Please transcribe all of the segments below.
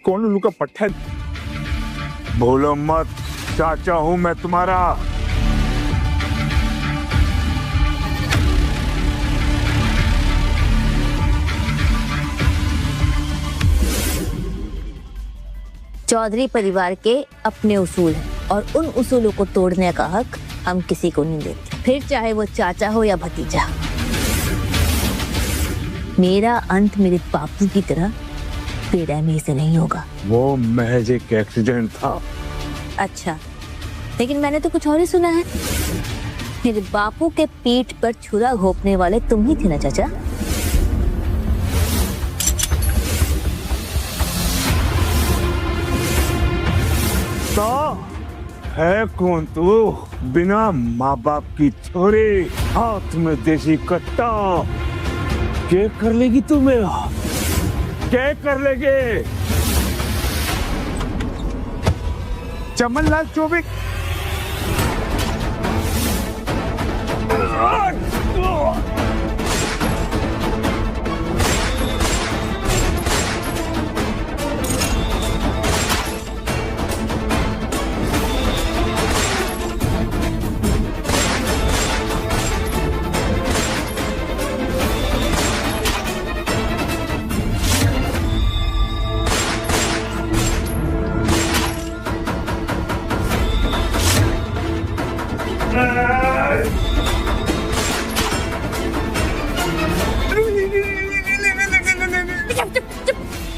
कौन उल्लू का पट्टा है? बोलो मत, चाचा हूं मैं तुम्हारा। चौधरी परिवार के अपने उसूल हैं और उन उसूलों को तोड़ने का हक हम किसी को नहीं देते, फिर चाहे वो चाचा हो या भतीजा। मेरा अंत मेरे बापू की तरह बेरहमी से नहीं होगा। वो महज एक एक्सीडेंट था। अच्छा, लेकिन मैंने तो कुछ और ही सुना है। मेरे बापू के पीठ पर छुरा घोंपने वाले तुम ही थे ना चाचा? है कौन तू? बिना माँ बाप की छोरी, हाथ में देसी कट्टा। क्या कर लेगी तू मेरा? क्या कर लेगी? चमनलाल चौबे।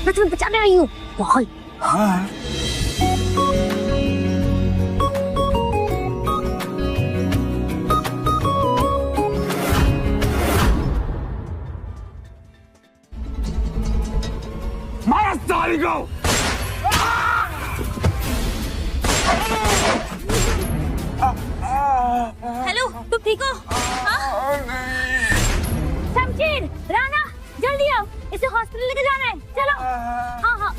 मैं तुम्हें बचाने आई हूँ। हाँ। मारा साली को। हेलो, तुम ठीक हो? शमशेर, राणा, जल्दी आओ, इसे हॉस्पिटल लेके जाना है। चलो। हाँ हाँ।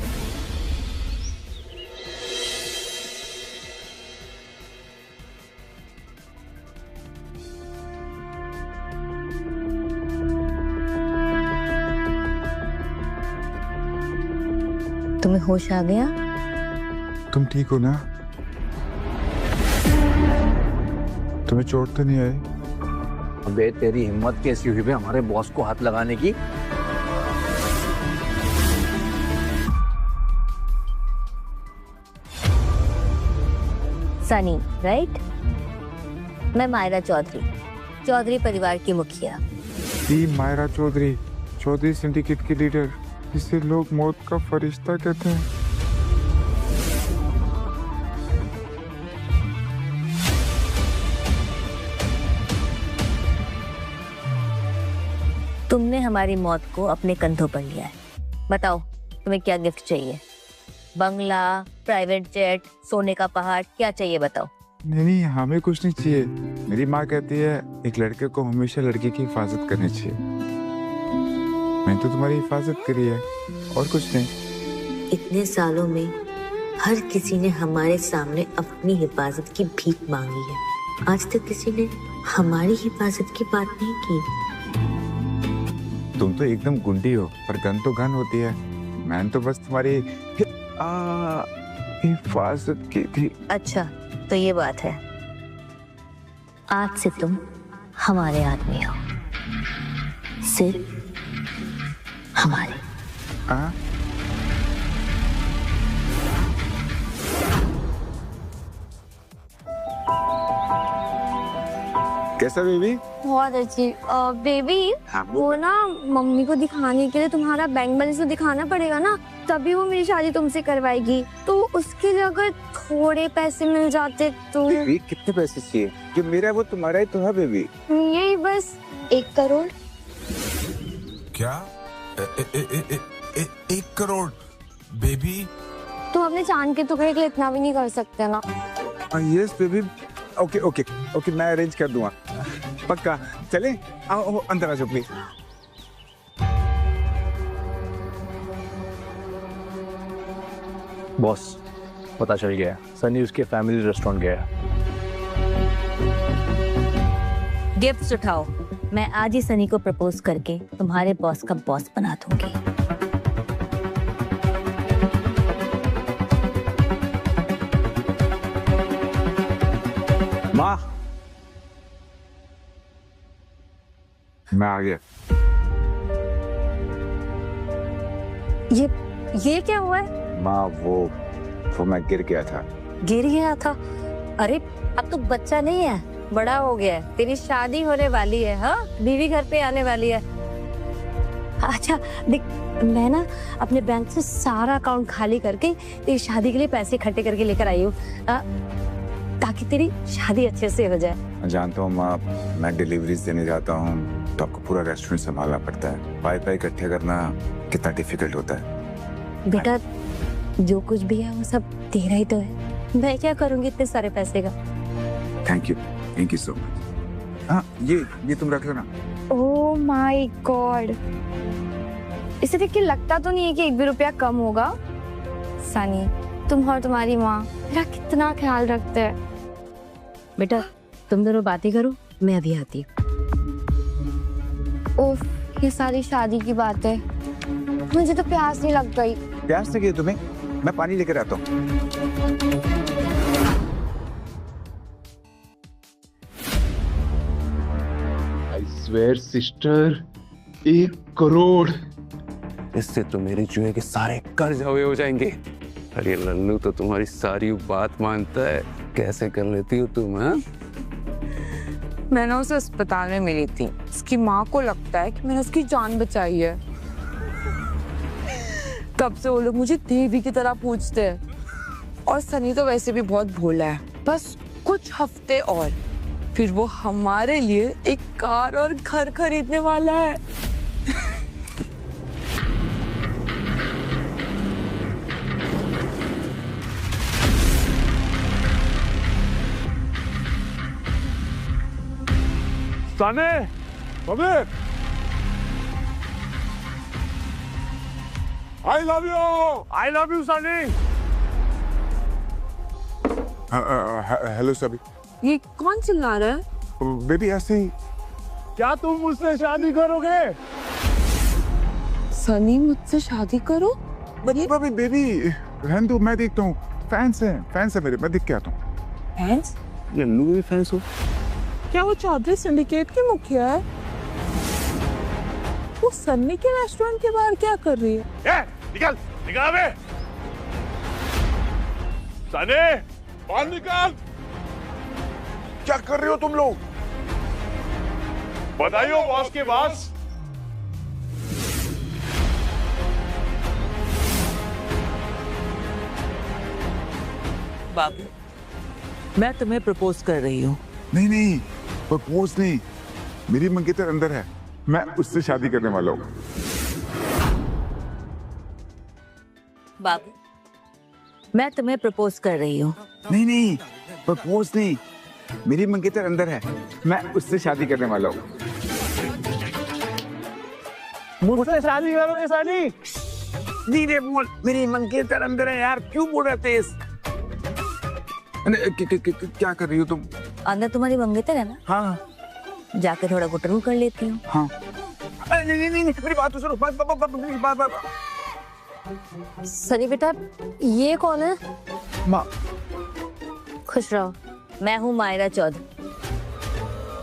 तुम्हें होश आ गया? तुम ठीक हो ना? तुम्हें चोट तो नहीं आई? अबे तेरी हिम्मत कैसी हुई बे हमारे बॉस को हाथ लगाने की? सनी, राइट? मैं मायरा चौधरी, चौधरी परिवार की मुखिया। मायरा चौधरी, चौधरी सिंडिकेट की लीडर, जिसे लोग मौत का फरिश्ता कहते हैं। तुमने हमारी मौत को अपने कंधों पर लिया है। बताओ, तुम्हें क्या गिफ्ट चाहिए? बंगला, प्राइवेट जेट, सोने का पहाड़, क्या चाहिए बताओ? नहीं, हमें कुछ नहीं चाहिए। मेरी माँ कहती है एक लड़के को हमेशा लड़की की हिफाजत करनी चाहिए। मैंने तो तुम्हारी हिफाजत करी है, और कुछ नहीं। इतने सालों में हर किसी ने हमारे सामने अपनी हिफाजत की भीख मांगी है। आज तक किसी ने हमारी हिफाजत की बात नहीं की। तुम तो एकदम गुंडी हो, पर गन तो गन होती है। मैंने तो बस तुम्हारी हिफाजत की थी। अच्छा, तो ये बात है। आज से तुम हमारे आदमी हो, सिर्फ हमारे। कैसा बेबी? बहुत अच्छी। बेबी, वो ना मम्मी को दिखाने के लिए तुम्हारा बैंक बैलेंस तो दिखाना पड़ेगा ना, तभी वो मेरी शादी तुमसे करवाएगी। तो उसके लिए अगर थोड़े पैसे मिल जाते तो। बेबी, कितने पैसे चाहिए? जो मेरा है वो तुम्हारा ही तो है बेबी। यही बस 1 करोड़। क्या? 1 करोड़? बेबी, तुम अपने चांद के टुकड़े के लिए इतना भी नहीं कर सकते ना। Yes baby. Okay okay okay, मैं अरेंज कर दूंगा, पक्का। चले, आओ अंदर आ जाओ प्लीज। बॉस, पता चल गया, सनी उसके फैमिली रेस्टोरेंट गया। गिफ्ट्स उठाओ, मैं आज ही सनी को प्रपोज करके तुम्हारे बॉस का बॉस बना दूंगी। माँ, मैं आ गया। ये क्या हुआ है? माँ वो मैं गिर गया था। गिर गया था? अरे अब तो बच्चा नहीं है, बड़ा हो गया है, तेरी शादी होने वाली है। हाँ, बीवी घर पे आने वाली है। अच्छा देख, मैं ना अपने बैंक से सारा अकाउंट खाली करके तेरी शादी के लिए पैसे इकट्ठे करके लेकर आई हूँ, ताकि तेरी शादी अच्छे से हो जाए। मैं जानता हूँ माँ, मैं डिलीवरीज देने जाता हूँ तो आपको पूरा रेस्टोरेंट संभालना पड़ता है। पाई इकट्ठे करना कितना डिफिकल्ट होता है। बेटा, जो कुछ भी है वो सब तेरा ही तो है, मैं क्या करूँगी इतने सारे पैसे का। Thank you so much. हाँ, ये तुम रख लेना। ओह माय गॉड, इसे देख के लगता तो नहीं है कि 1 भी रुपया कम होगा। सनी, तुम और तुम्हारी माँ मेरा कितना ख्याल रखते हैं। बेटा तुम दोनों बातें करो, मैं अभी आती हूँ। उफ, ये सारी शादी की बात है, मुझे तो प्यास नहीं लग गई। प्यास लगी तुम्हें? मैं पानी लेकर आता हूँ। I swear sister, 1 crore. इससे तो मेरे जुए के सारे कर्ज हवे हो जाएंगे। अरे लल्लू तो तुम्हारी सारी बात मानता है। कैसे कर लेती हो तुम? हाँ, मैंने उसे अस्पताल में मिली थी। उसकी माँ को लगता है कि मैंने उसकी जान बचाई है। तब से वो लोग मुझे देवी की तरह पूछते हैं। और सनी तो वैसे भी बहुत भोला है। बस कुछ हफ्ते और फिर वो हमारे लिए एक कार और घर खरीदने वाला है। सनी, बबीर, I love you Sunny. Hello सभी। ये कौन चिल्ला रहा है? बेबी ऐसे ही। क्या तुम मुझसे शादी करोगे? सनी, मुझसे शादी करो? बबी बेबी रहने दो, मैं देखता हूँ। फैंस है मेरे, मैं देख के आता हूँ। फैंस? लल्लू भी फैंस हो? क्या वो चौधरी सिंडिकेट के मुखिया है? वो सन्नी के रेस्टोरेंट के बाहर क्या कर रही है? निकल बे। सनी, बाहर निकल। क्या कर रहे हो तुम लोग? बताइयो बॉस के पास। बाबू, मैं तुम्हें प्रपोज कर रही हूँ। नहीं, प्रपोज नहीं, मेरी मंगेतर अंदर है, मैं उससे शादी करने वाला हूँ। बाबू, मैं तुम्हें प्रपोज कर रही हूँ। नहीं, प्रपोज नहीं, मेरी मंगेतर अंदर है, मैं उससे शादी करने वाला हूँ। मुझसे शादी करोगे सनी? धीरे बोल, मेरी मंगेतर अंदर है यार, क्यों बोल रहे तेज? क्या कर रही हो तुम? अंदर तुम्हारी मंगेतर है ना? हाँ जाके थोड़ा गुटरू कर लेती हूँ। हाँ। नहीं, मेरी बात तो सुनो। बात। सनी बेटा, ये कौन है? माँ। खुश रहो, मैं हूँ मायरा चौधरी,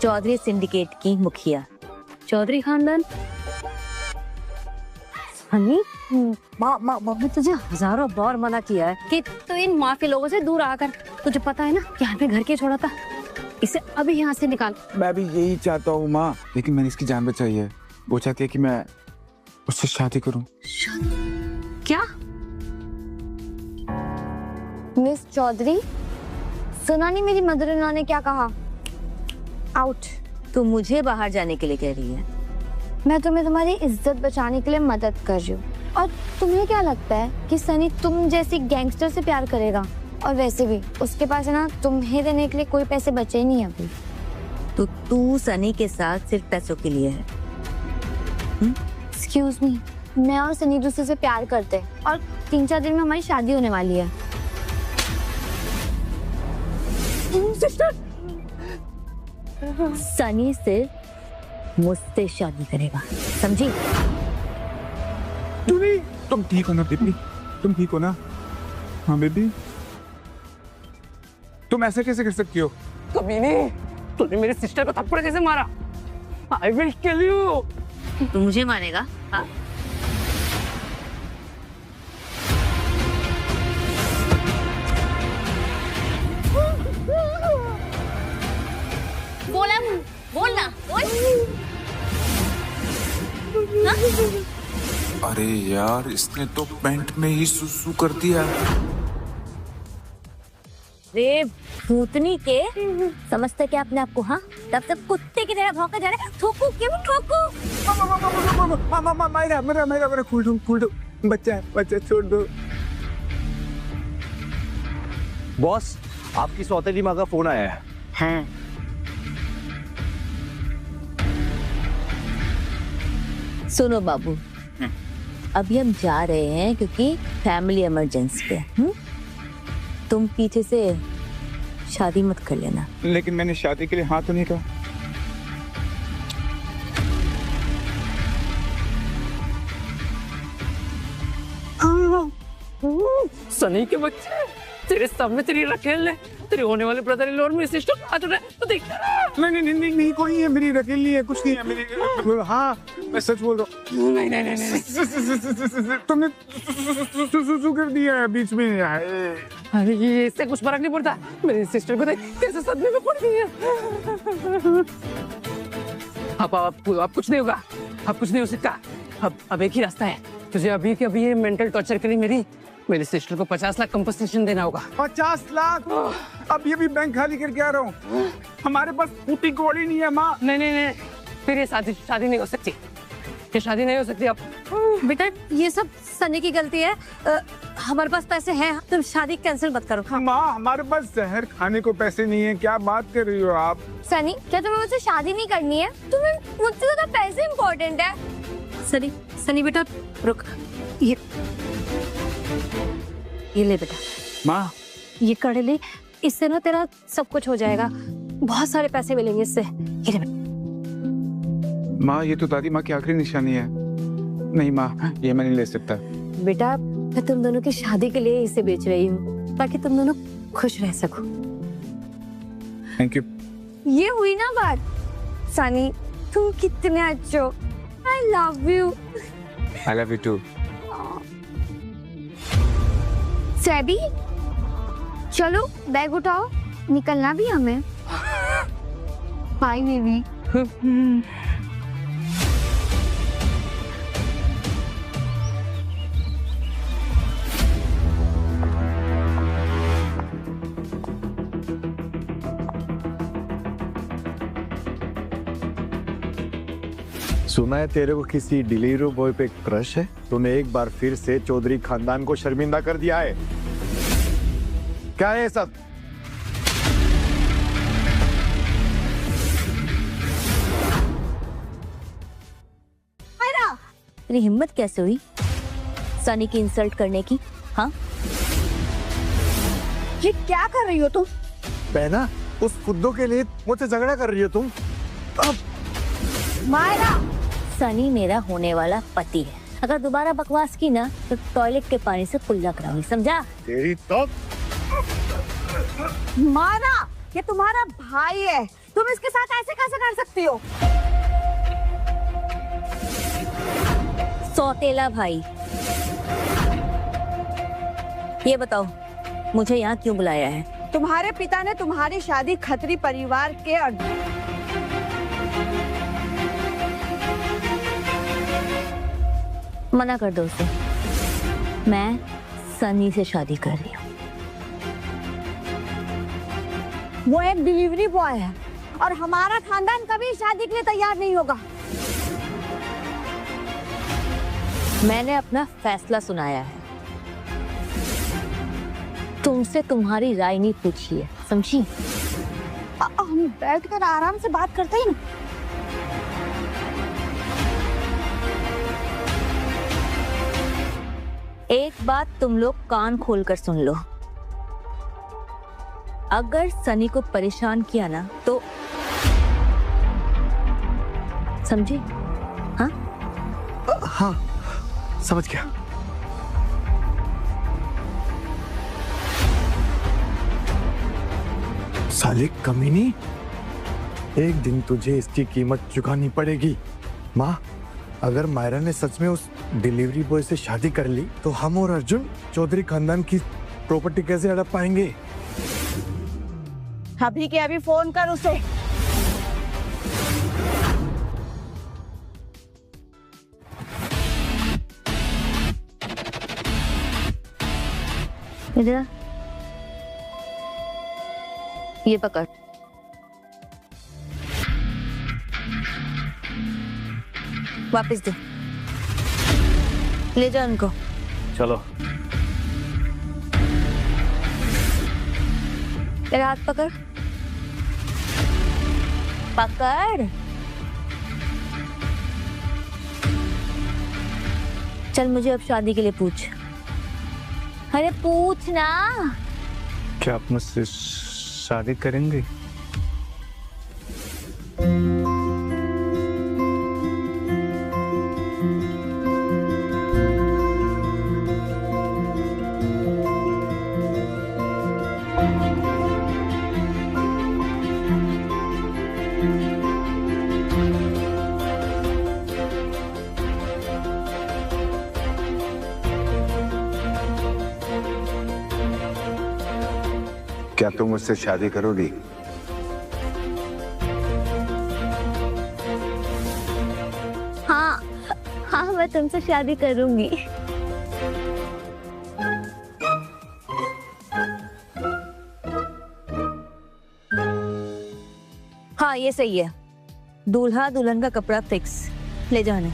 चौधरी सिंडिकेट की मुखिया। चौधरी खानदान। सनी, मैंने तुझे हजारों बार मना किया है कि तू इन माफी लोगों से दूर आकर, तुझे पता है ना कि यहाँ पे घर के छोड़ा था, इसे अभी यहाँ से निकाल। मैं भी यही चाहता हूँ माँ, लेकिन मैंने इसकी जान बचाई है। वो चाहती है कि मैं उससे शादी करूँ। क्या? मिस चौधरी, सुना नहीं मेरी मदर इन लॉ ने क्या कहा? आउट। तू मुझे बाहर जाने के लिए कह रही है? मैं तुम्हें तुम्हारी इज्जत बचाने के लिए मदद कर रही हूँ। और तुम्हें क्या लगता है कि सनी तुम जैसी गैंगस्टर से प्यार करेगा? और वैसे भी उसके पास है ना, तुम्हें देने के लिए कोई पैसे बचे ही नहीं अभी। तो तू सनी के साथ सिर्फ पैसों के लिए है? एक्सक्यूज मी, मैं और सनी दूसरे से प्यार करते हैं और 3-4 दिन में हमारी शादी होने वाली है। सिस्टर, सनी सिर्फ मुझसे शादी करेगा, समझी? तुम ठीक हो ना बेबी? तुम ठीक हो ना? हाँ बेबी, तुम ऐसे कैसे कर सकती हो? कभी नहीं, तूने मेरे सिस्टर को थप्पड़ कैसे मारा? I will kill you. तू मुझे मारेगा? हाँ? बोला, बोलना, बोल। अरे यार, इसने तो पैंट में ही सुसु कर दिया। रे भूतनी के, समझते क्या अपने आप को? हाँ, तब तक कुत्ते की तरह भौंका जा रहा है। ठोकू क्यों ठोकू? मेरा खोल दो बच्चा छोड़ दो। बॉस, आपकी सौतेली माँ का फोन आया है। हाँ। सुनो बाबू, अभी हम जा रहे हैं क्योंकि फैमिली इमरजेंसी पे। तुम पीछे से शादी मत कर लेना। लेकिन मैंने शादी के लिए हाँ तो नहीं कहा। सनी के बच्चे, तेरे सामने तेरी रखेल है, तेरे होने वाले ब्रदर इन लॉ और मेरी सिस्टर आ रहे हैं, तो देख। नहीं कोई है, मेरी रखेल नहीं है, कुछ नहीं है मेरी। हाँ, मैं सच बोल रहा हूँ। नहीं तुमने सुसु कर दिया है बीच में। अरे ये इससे कुछ फर्क नहीं पड़ता, मेरी सिस्टर को देख कैसे सदमे में पड़ गई है। अब कुछ नहीं होगा, अब कुछ नहीं हो सकता। अब एक ही रास्ता है, तुझे अभी के अभी ये मेंटल टॉर्चर के लिए मेरी सिस्टर को 50 लाख कंपनसेशन देना होगा। 50 लाख? अब ये भी बैंक खाली करके आ रहा हूँ। हमारे पास फूटी कौड़ी नहीं है माँ। नहीं, फिर ये शादी नहीं हो सकती, ये शादी नहीं हो सकती। अब बेटा ये सब सनी की गलती है। हमारे पास पैसे हैं, तुम शादी कैंसिल मत करो। हाँ। माँ, हमारे पास जहर खाने को पैसे नहीं है। क्या बात कर रही हो आप? सनी, क्या तुम्हें मुझसे शादी नहीं करनी है? तुम्हें मुझसे ज्यादा पैसे इम्पोर्टेंट है। सनी बेटा रुक, ये ले बेटा। माँ, ये कड़े ले, इससे ना तेरा सब कुछ हो जाएगा, बहुत सारे पैसे मिलेंगे इससे। ये ले बेटा। माँ, ये तो दादी माँ की आखिरी निशानी है। नहीं माँ, ये मैं नहीं ले सकता। बेटा मैं तुम दोनों की शादी के लिए इसे बेच रही हूँ, ताकि तुम दोनों खुश रह सको। Thank you. ये हुई ना बात। सनी, तुम कितने अच्छे हो। I love you. I love you too. SEBI, चलो बैग उठाओ, निकलना भी हमें। Bye baby. सुना है तेरे को किसी डिलीवरी बॉय पे क्रश है। तूने एक बार फिर से चौधरी खानदान को शर्मिंदा कर दिया है। क्या है सब? तेरी हिम्मत कैसे हुई सनी की इंसल्ट करने की? हाँ, ये क्या कर रही हो तुम? बहना, उस फुद्दू के लिए मुझसे झगड़ा कर रही हो तुम? मायरा, सनी मेरा होने वाला पति है। अगर दोबारा बकवास की ना तो टॉयलेट के पानी से कुल्ला कराऊंगी, समझा? तेरी तो मायरा, ये तुम्हारा भाई है, तुम इसके साथ ऐसे कैसे कर सकती हो? सौतेला भाई। ये बताओ मुझे यहाँ क्यों बुलाया है? तुम्हारे पिता ने तुम्हारी शादी खत्री परिवार के मना कर दो उसे, मैं सनी से शादी कर रही हूँ। वो एक डिलीवरी बॉय है और हमारा खानदान कभी शादी के लिए तैयार नहीं होगा। मैंने अपना फैसला सुनाया है, तुमसे तुम्हारी राय नहीं पूछी है, समझी? हम बैठकर आराम से बात करते हैं ना। एक बात तुम लोग कान खोलकर सुन लो, अगर सनी को परेशान किया ना तो समझे? हाँ हाँ, समझ गया। साले कमीनी, एक दिन तुझे इसकी कीमत चुकानी पड़ेगी। माँ, अगर मायरा ने सच में उस डिलीवरी बॉय से शादी कर ली तो हम और अर्जुन चौधरी खानदान की प्रॉपर्टी कैसे हड़प पाएंगे? अभी के अभी फोन कर उसे। इधर ये पकड़। वापस दे। ले जा उनको। चलो। तेरा हाथ पकड़। पकड़। चल मुझे अब शादी के लिए पूछ। अरे पूछ ना। क्या आप मुझसे शादी करेंगे? क्या तुम मुझसे शादी करोगी? हाँ हाँ, मैं तुमसे शादी करूंगी। हाँ ये सही है। दूल्हा दुल्हन का कपड़ा फिक्स। ले जाने।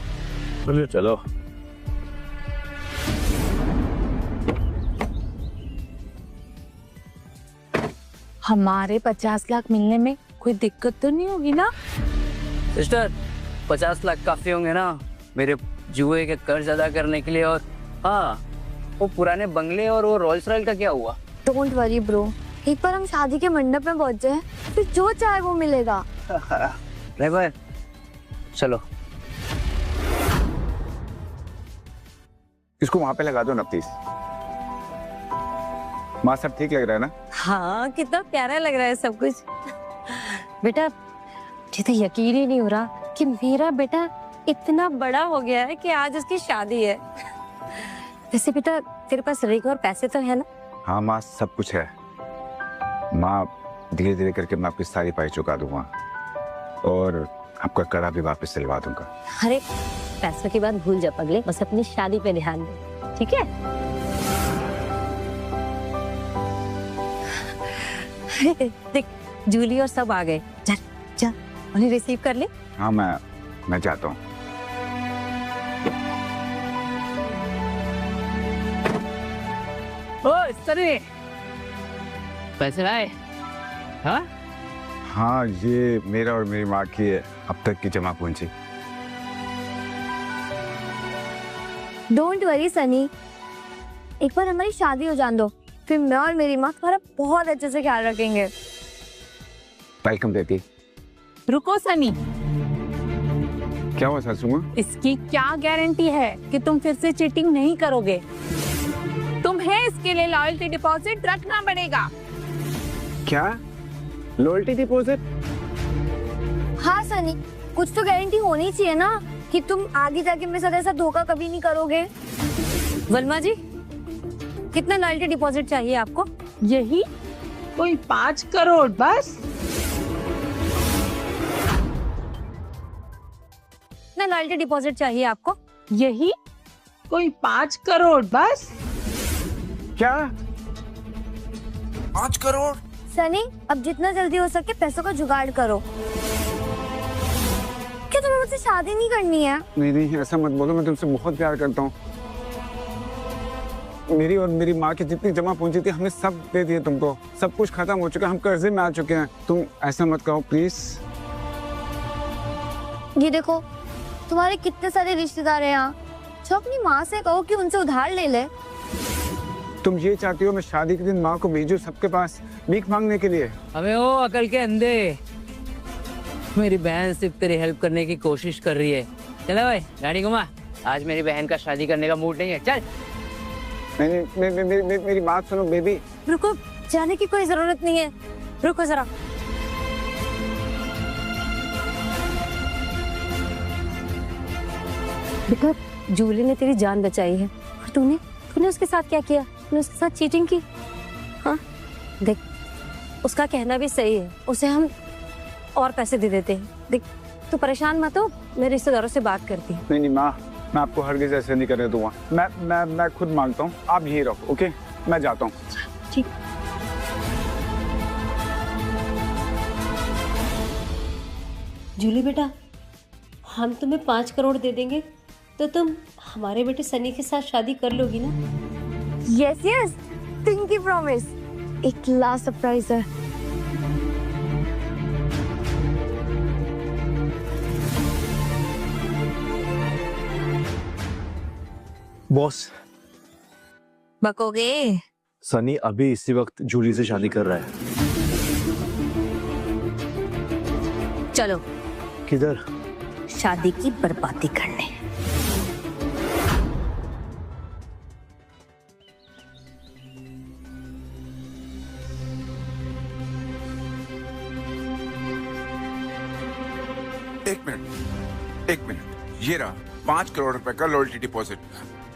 चलो चलो। हमारे 50 लाख मिलने में कोई दिक्कत तो नहीं होगी ना? सिस्टर, 50 लाख काफी होंगे ना मेरे जुए के कर्ज अदा करने के लिए। और हाँ, वो पुराने बंगले और वो रोल्स रॉयल का क्या हुआ? डोंट वरी ब्रो, एक बार हम शादी के मंडप में पहुंच जाए फिर जो चाहे वो मिलेगा। ड्राइवर चलो। इसको वहां पे लगा दो ना प्लीज। माँ सब ठीक लग रहा है ना? हाँ कितना प्यारा लग रहा है सब कुछ। बेटा मुझे तो यकीन ही नहीं हो रहा कि मेरा बेटा इतना बड़ा हो गया है कि आज उसकी शादी है। वैसे बेटा तेरे पास रिंग और पैसे तो है ना? हाँ माँ, सब कुछ है माँ। धीरे धीरे करके मैं आपकी सारी पाई चुका दूंगा और आपका कड़ा भी वापस दिलवा दूंगा। अरे पैसों की बात भूल जा पगले, बस अपनी शादी पे ध्यान दे, ठीक है? देख जूली और सब आ गए। चल चल उन्हें रिसीव कर ले। हाँ मैं जाता हूँ। ओ सनी, पैसे लाए? हाँ हाँ, ये मेरा और मेरी माँ की अब तक की जमा पूंजी। डोंट वरी सनी, एक बार हमारी शादी हो जान दो, फिर मैं और मेरी माँ तुम्हारा बहुत अच्छे से ख्याल रखेंगे। Welcome baby. रुको सनी, क्या हुआ सासू माँ? इसकी क्या गारंटी है कि तुम फिर से चीटिंग नहीं करोगे? तुम्हें इसके लिए लॉयल्टी डिपॉजिट रखना पड़ेगा। क्या लॉयल्टी डिपॉजिट? हाँ सनी, कुछ तो गारंटी होनी चाहिए ना कि तुम आगे जाके मेरे साथ ऐसा धोखा कभी नहीं करोगे। वल्मा जी कितना लॉयल्टी डिपॉजिट चाहिए आपको? यही कोई 5 करोड़ बस। कितना लॉयल्टी डिपॉजिट चाहिए आपको? यही कोई 5 करोड़ बस। क्या 5 करोड़? सनी, अब जितना जल्दी हो सके पैसों का जुगाड़ करो। क्या तुम्हें मुझसे शादी नहीं करनी है? नहीं ऐसा मत बोलो, मैं तुमसे बहुत प्यार करता हूँ। मेरी और मेरी माँ की जितनी जमा पूंजी थी हमने सब दे दिए तुमको। सब कुछ खत्म हो चुका है, हम कर्जे में आ चुके हैं। तुम ऐसा मत कहो प्लीज। ये देखो तुम्हारे कितने सारे रिश्तेदार हैं यहाँ, जो अपनी माँ से कहो कि उनसे उधार ले ले। तुम ये चाहती हो मैं शादी के दिन माँ को भेजूं सबके पास भीख मांगने के लिए? अबे ओ अकल के अंधे, मेरी बहन सिर्फ तेरी हेल्प करने की कोशिश कर रही है। चलो भाई गाड़ी घुमा, आज मेरी बहन का शादी करने का मूड नहीं है। चल। नहीं मेरी बात सुनो बेबी। रुको, जाने की कोई जरूरत नहीं है। रुको जरा। बेटा, जूली ने तेरी जान बचाई है और तूने उसके साथ क्या किया? तूने उसके साथ चीटिंग की। हाँ देख, उसका कहना भी सही है, उसे हम और पैसे दे देते हैं। देख, तू परेशान मत हो, मैं रिश्तेदारों से बात करती हूँ। नहीं माँ, मैं आपको हरगिज़ ऐसे नहीं करने दूंगा। मैं खुद मांगता हूँ, आप यहीं रहो। ओके, मैं जाता हूँ। ठीक। जूली बेटा, हम तुम्हें 5 करोड़ दे देंगे तो तुम हमारे बेटे सनी के साथ शादी कर लोगी ना? Yes yes, pinky promise. एक लास्ट सरप्राइज है। बॉस, बकोगे? सनी अभी इसी वक्त जूली से शादी कर रहा है। चलो। किधर? शादी की बर्बादी करने। एक मिनट, ये रहा 5 करोड़ रुपए का लॉयल्टी डिपॉजिट।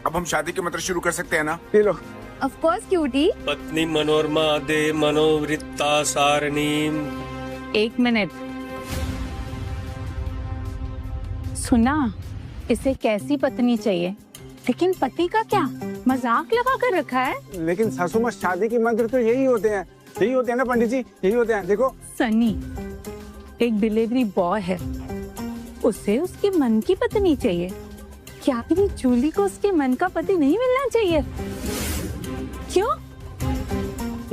अब हम शादी के मतलब शुरू कर सकते हैं ना? ये लो। Of course cutie. पत्नी मनोरमा दे मनोवृत्ता सारणीम। 1 मिनट, सुना, इसे कैसी पत्नी चाहिए, लेकिन पति का क्या मजाक लगा कर रखा है। लेकिन सासू माँ, शादी के मंत्र तो यही होते हैं ना पंडित जी, यही होते हैं। देखो, सनी एक डिलीवरी बॉय है, उसे उसके मन की पत्नी चाहिए। क्या मेरी जूली को उसके मन का पति नहीं मिलना चाहिए? क्यों?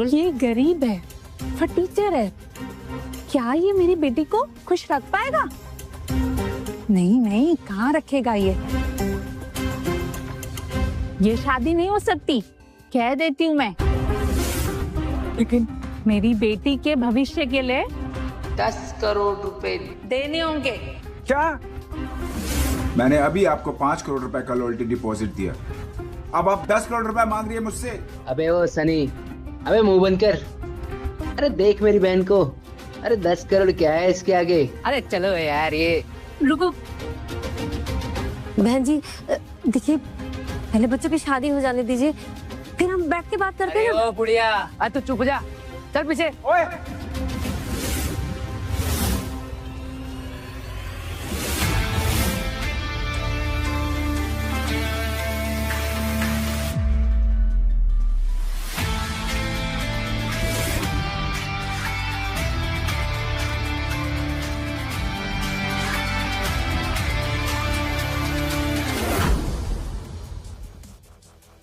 ये गरीब है, फटीचर है, क्या ये मेरी बेटी को खुश रख पाएगा? नहीं, कहाँ रखेगा ये शादी नहीं हो सकती, कह देती हूँ मैं। लेकिन मेरी बेटी के भविष्य के लिए 10 करोड़ रुपए देने होंगे। क्या? मैंने अभी आपको 5 करोड़ रुपए का लॉयल्टी डिपॉजिट दिया, अब आप 10 करोड़ रुपए मांग रही है मुझसे? अबे ओ सनी, अबे मुंह बंद कर। अरे देख मेरी बहन को, अरे 10 करोड़ क्या है इसके आगे। अरे चलो यार, ये रुको। बहन जी, देखिए, पहले बच्चों की शादी हो जाने दीजिए, फिर हम बैठ के बात करते हैं। ओ बुढ़िया, तू चुप हो जा, चल पीछे। ओए,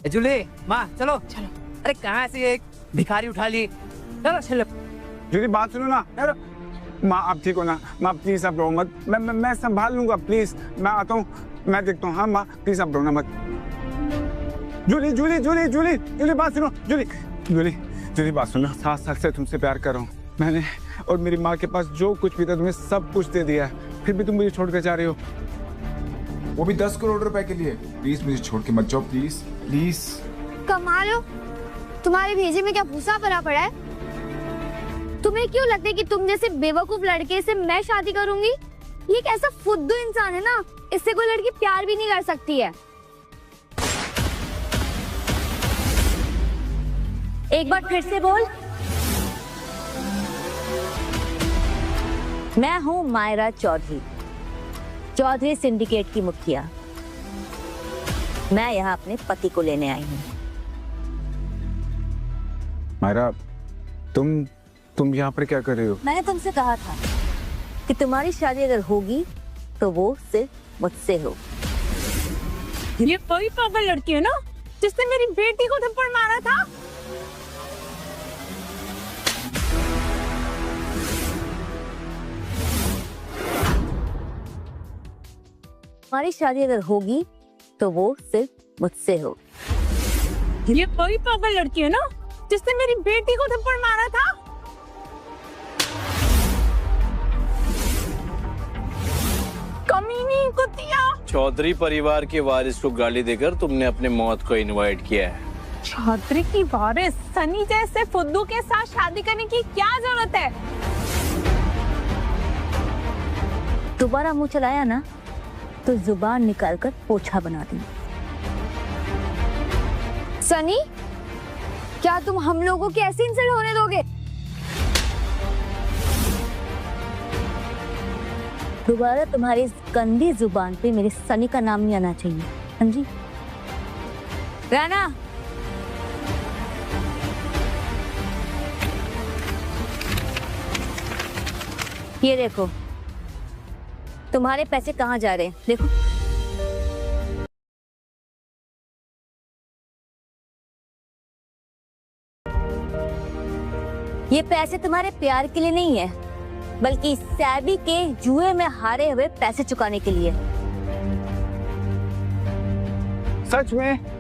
जूली, माँ चलो। अरे कहाँ से एक भिखारी उठा ली, चलो। जूली बात सुनो ना यार। माँ आप ठीक हो ना? माँ प्लीज आप रो मत, मैं संभाल लूंगा। प्लीज मैं आता हूँ, मैं देखता हूँ। हाँ माँ प्लीज आप रोना मत। जूली बात सुनो। जूली बात सुनो। 7 साल से तुमसे प्यार कर रहा हूँ मैंने, और मेरी माँ के पास जो कुछ भी था तुम्हें सब कुछ दे दिया है, फिर भी तुम मुझे छोड़ कर जा रही हो। वो भी 10 करोड़ रुपए के लिए। प्लीज मुझे छोड़ के मत जाओ, प्लीज। कमाल हो, तुम्हारे भेजे में क्या भूसा भरा पड़ा है? तुम्हें क्यों लगता है कि तुम जैसे बेवकूफ लड़के से मैं शादी करूंगी? ये एक ऐसा फुद्दू इंसान है ना, इससे कोई लड़की प्यार भी नहीं कर सकती है। एक बार फिर से बोल। मैं हूँ मायरा चौधरी सिंडिकेट की मुखिया। मैं यहाँ अपने पति को लेने आई हूँ। मायरा, तुम यहाँ पर क्या कर रही हो? मैंने तुमसे कहा था कि तुम्हारी शादी अगर होगी तो वो सिर्फ मुझसे हो। ये कोई पागल लड़की है ना जिसने मेरी बेटी को थप्पड़ मारा था। हमारी शादी अगर होगी तो वो सिर्फ मुझसे हो। ये कोई पागल लड़की है ना जिसने मेरी बेटी को थप्पड़ मारा था। कमीनी कुतिया। चौधरी परिवार के वारिस को गाली देकर तुमने अपने मौत को इनवाइट किया है। चौधरी की वारिस सनी जैसे फुद्दू के साथ शादी करने की क्या जरूरत है? दोबारा मुंह चलाया ना तो जुबान निकालकर पोछा बना दूंगी। सनी, क्या तुम हम लोगों की ऐसी इंसल्ट होने दोगे? दोबारा तुम्हारी इस गंदी जुबान पे मेरे सनी का नाम नहीं आना चाहिए, समझी? राना, ये देखो तुम्हारे पैसे कहाँ जा रहे हैं, देखो। ये पैसे तुम्हारे प्यार के लिए नहीं है, बल्कि सैबी के जुए में हारे हुए पैसे चुकाने के लिए। सच में?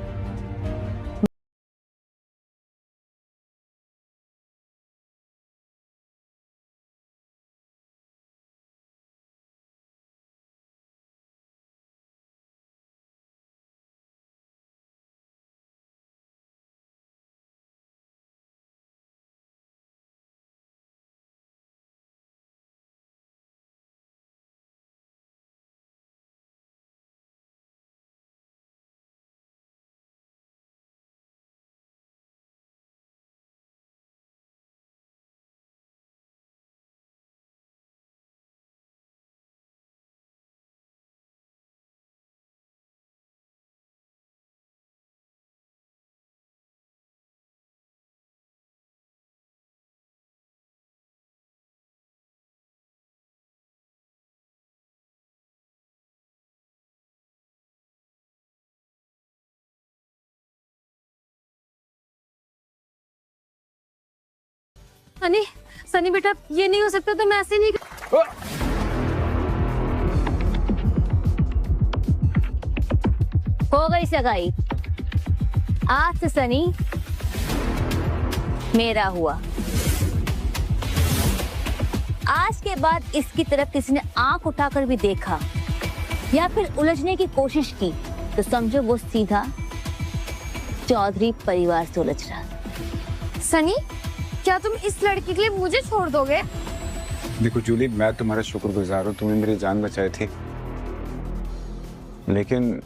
सनी, सनी बेटा, ये नहीं हो सकता, तुम ऐसे नहीं। हो गई सगाई। आज से सनी मेरा हुआ। आज के बाद इसकी तरफ किसी ने आंख उठाकर भी देखा या फिर उलझने की कोशिश की तो समझो वो सीधा चौधरी परिवार से उलझ रहा। सनी, क्या तुम इस लड़की के लिए मुझे छोड़ दोगे? देखो जूली, मैं तुम्हारा शुक्रगुजार हूँ, तुमने मेरी जान बचाई थी, लेकिन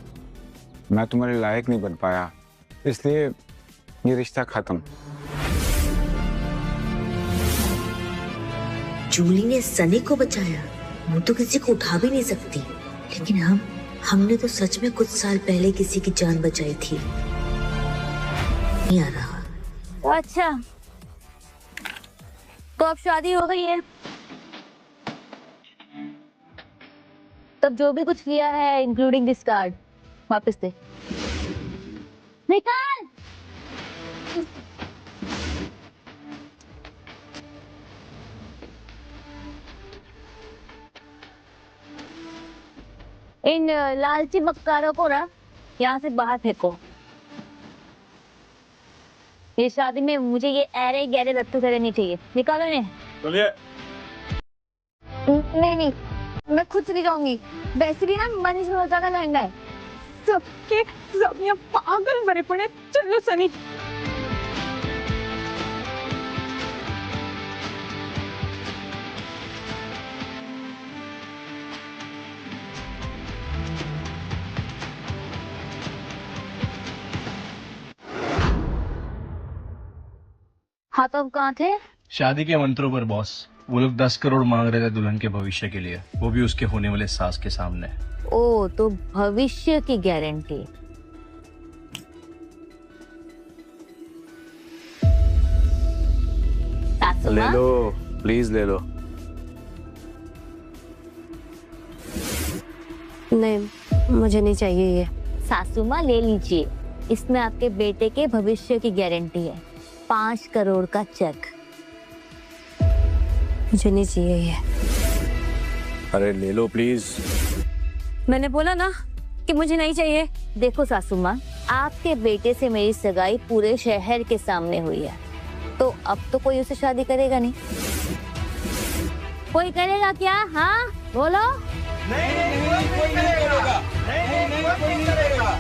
मैं तुम्हारे लायक नहीं बन पाया, इसलिए ये रिश्ता खत्म। जूली ने सनी को बचाया, वो तो किसी को उठा भी नहीं सकती, लेकिन हमने तो सच में कुछ साल पहले किसी की जान बचाई थी। नहीं आ रहा। अच्छा, तो अब शादी हो गई है, तब जो भी कुछ लिया है इंक्लूडिंग दिस कार्ड वापस दे। निकाल। इन लालची मक्कारों को ना यहाँ से बाहर फेंको। ये शादी में मुझे ये ऐरे गहरे लट्टू करे नहीं चाहिए। निकालो इन्हें। चलिए। नहीं, मैं खुद चली जाऊंगी। वैसे भी ना मनीष मल्होत्रा का लहंगा है। सब यहाँ पागल भरे पड़े। चलो सनी। हाँ, तो अब कहाँ थे? शादी के मंत्रों पर बॉस। वो लोग 10 करोड़ मांग रहे थे दुल्हन के भविष्य के लिए, वो भी उसके होने वाले सास के सामने। ओ, तो भविष्य की गारंटी। ले लो, प्लीज ले लो। नहीं, मुझे नहीं चाहिए ये। सासू माँ ले लीजिए, इसमें आपके बेटे के भविष्य की गारंटी है। 5 करोड़ का चेक। मुझे नहीं चाहिए ये। अरे ले लो प्लीज। मैंने बोला ना कि मुझे नहीं चाहिए। देखो सासू माँ, आपके बेटे से मेरी सगाई पूरे शहर के सामने हुई है, तो अब तो कोई उससे शादी करेगा नहीं। कोई करेगा क्या? हाँ बोलो। नहीं, कोई नहीं करेगा। नहीं, कोई नहीं करेगा।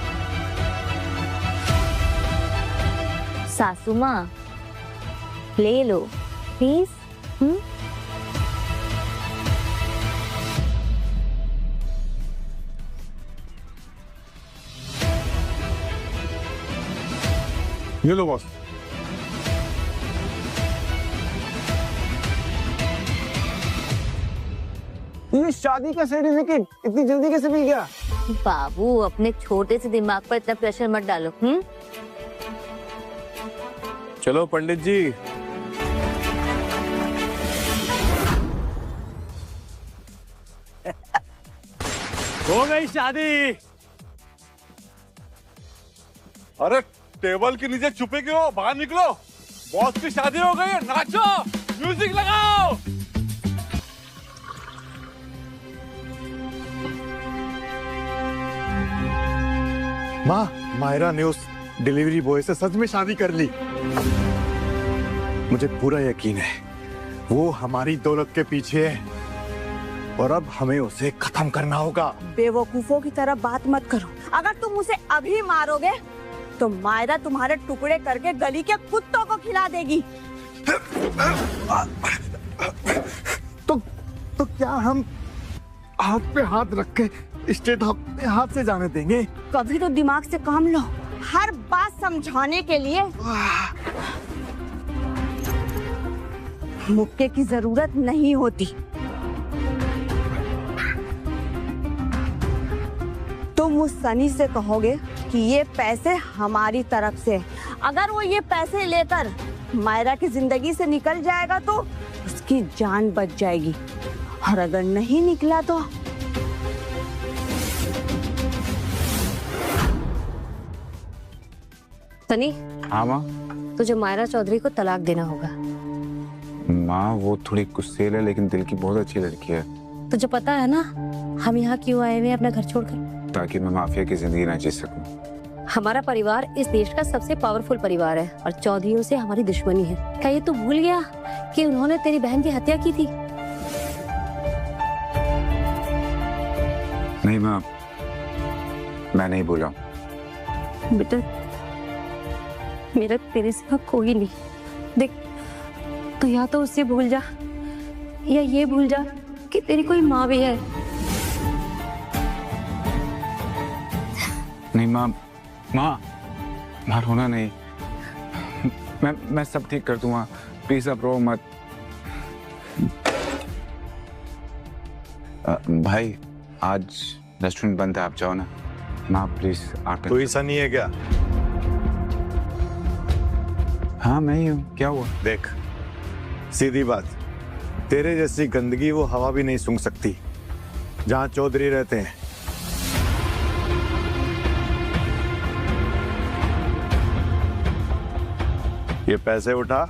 सासू माँ ले लो प्लीज। ये लो बॉस। ये शादी का सर्टिफिकेट इतनी जल्दी कैसे मिल गया? बाबू अपने छोटे से दिमाग पर इतना प्रेशर मत डालो। चलो पंडित जी। हो गई शादी। अरे टेबल के नीचे छुपे क्यों? बाहर निकलो, बॉस की शादी हो गई है, नाचो, म्यूजिक लगाओ। माँ, मायरा ने उस डिलीवरी बॉय से सच में शादी कर ली। मुझे पूरा यकीन है वो हमारी दौलत के पीछे है और अब हमें उसे खत्म करना होगा। बेवकूफों की तरह बात मत करो। अगर तुम उसे अभी मारोगे तो मायरा तुम्हारे टुकड़े करके गली के कुत्तों को खिला देगी। तो क्या हम हाथ पे हाथ रख के स्टेट अपने हाथ से जाने देंगे? कभी तो दिमाग से काम लो। हर बात समझाने के लिए मुक्के की जरूरत नहीं होती। तुम उस सनी से कहोगे कि ये पैसे हमारी तरफ से। अगर वो ये पैसे लेकर मायरा की जिंदगी से निकल जाएगा तो उसकी जान बच जाएगी, और अगर नहीं निकला तो सनी। हाँ माँ। तुझे मायरा चौधरी को तलाक देना होगा। माँ वो थोड़ी गुस्सेल है लेकिन दिल की बहुत अच्छी लड़की है। तुझे पता है ना हम यहाँ क्यों आए हुए हैं अपना घर छोड़कर? ताकि मैं माफिया की जिंदगी ना जी सकूं। हमारा परिवार इस देश का सबसे पावरफुल परिवार है और चौधरीयों से हमारी दुश्मनी है। क्या ये तू भूल गया कि उन्होंने तेरी बहन की हत्या की थी? नहीं माँ, मैं नहीं भूला। बेटा मेरा तेरे सिवा कोई नहीं। देख तो या तो उससे भूल जा या ये भूल जा कि तेरी कोई माँ भी है। नहीं माँ, माँ रोना नहीं। मैं सब ठीक कर दूंगा, प्लीज अब रो मत। भाई आज रेस्टोरेंट बंद है, आप जाओ ना। माँ प्लीज आप। कोई सा नहीं है क्या? हाँ मैं ही हूँ, क्या हुआ? देख सीधी बात, तेरे जैसी गंदगी वो हवा भी नहीं सूंघ सकती जहाँ चौधरी रहते हैं। ये पैसे उठा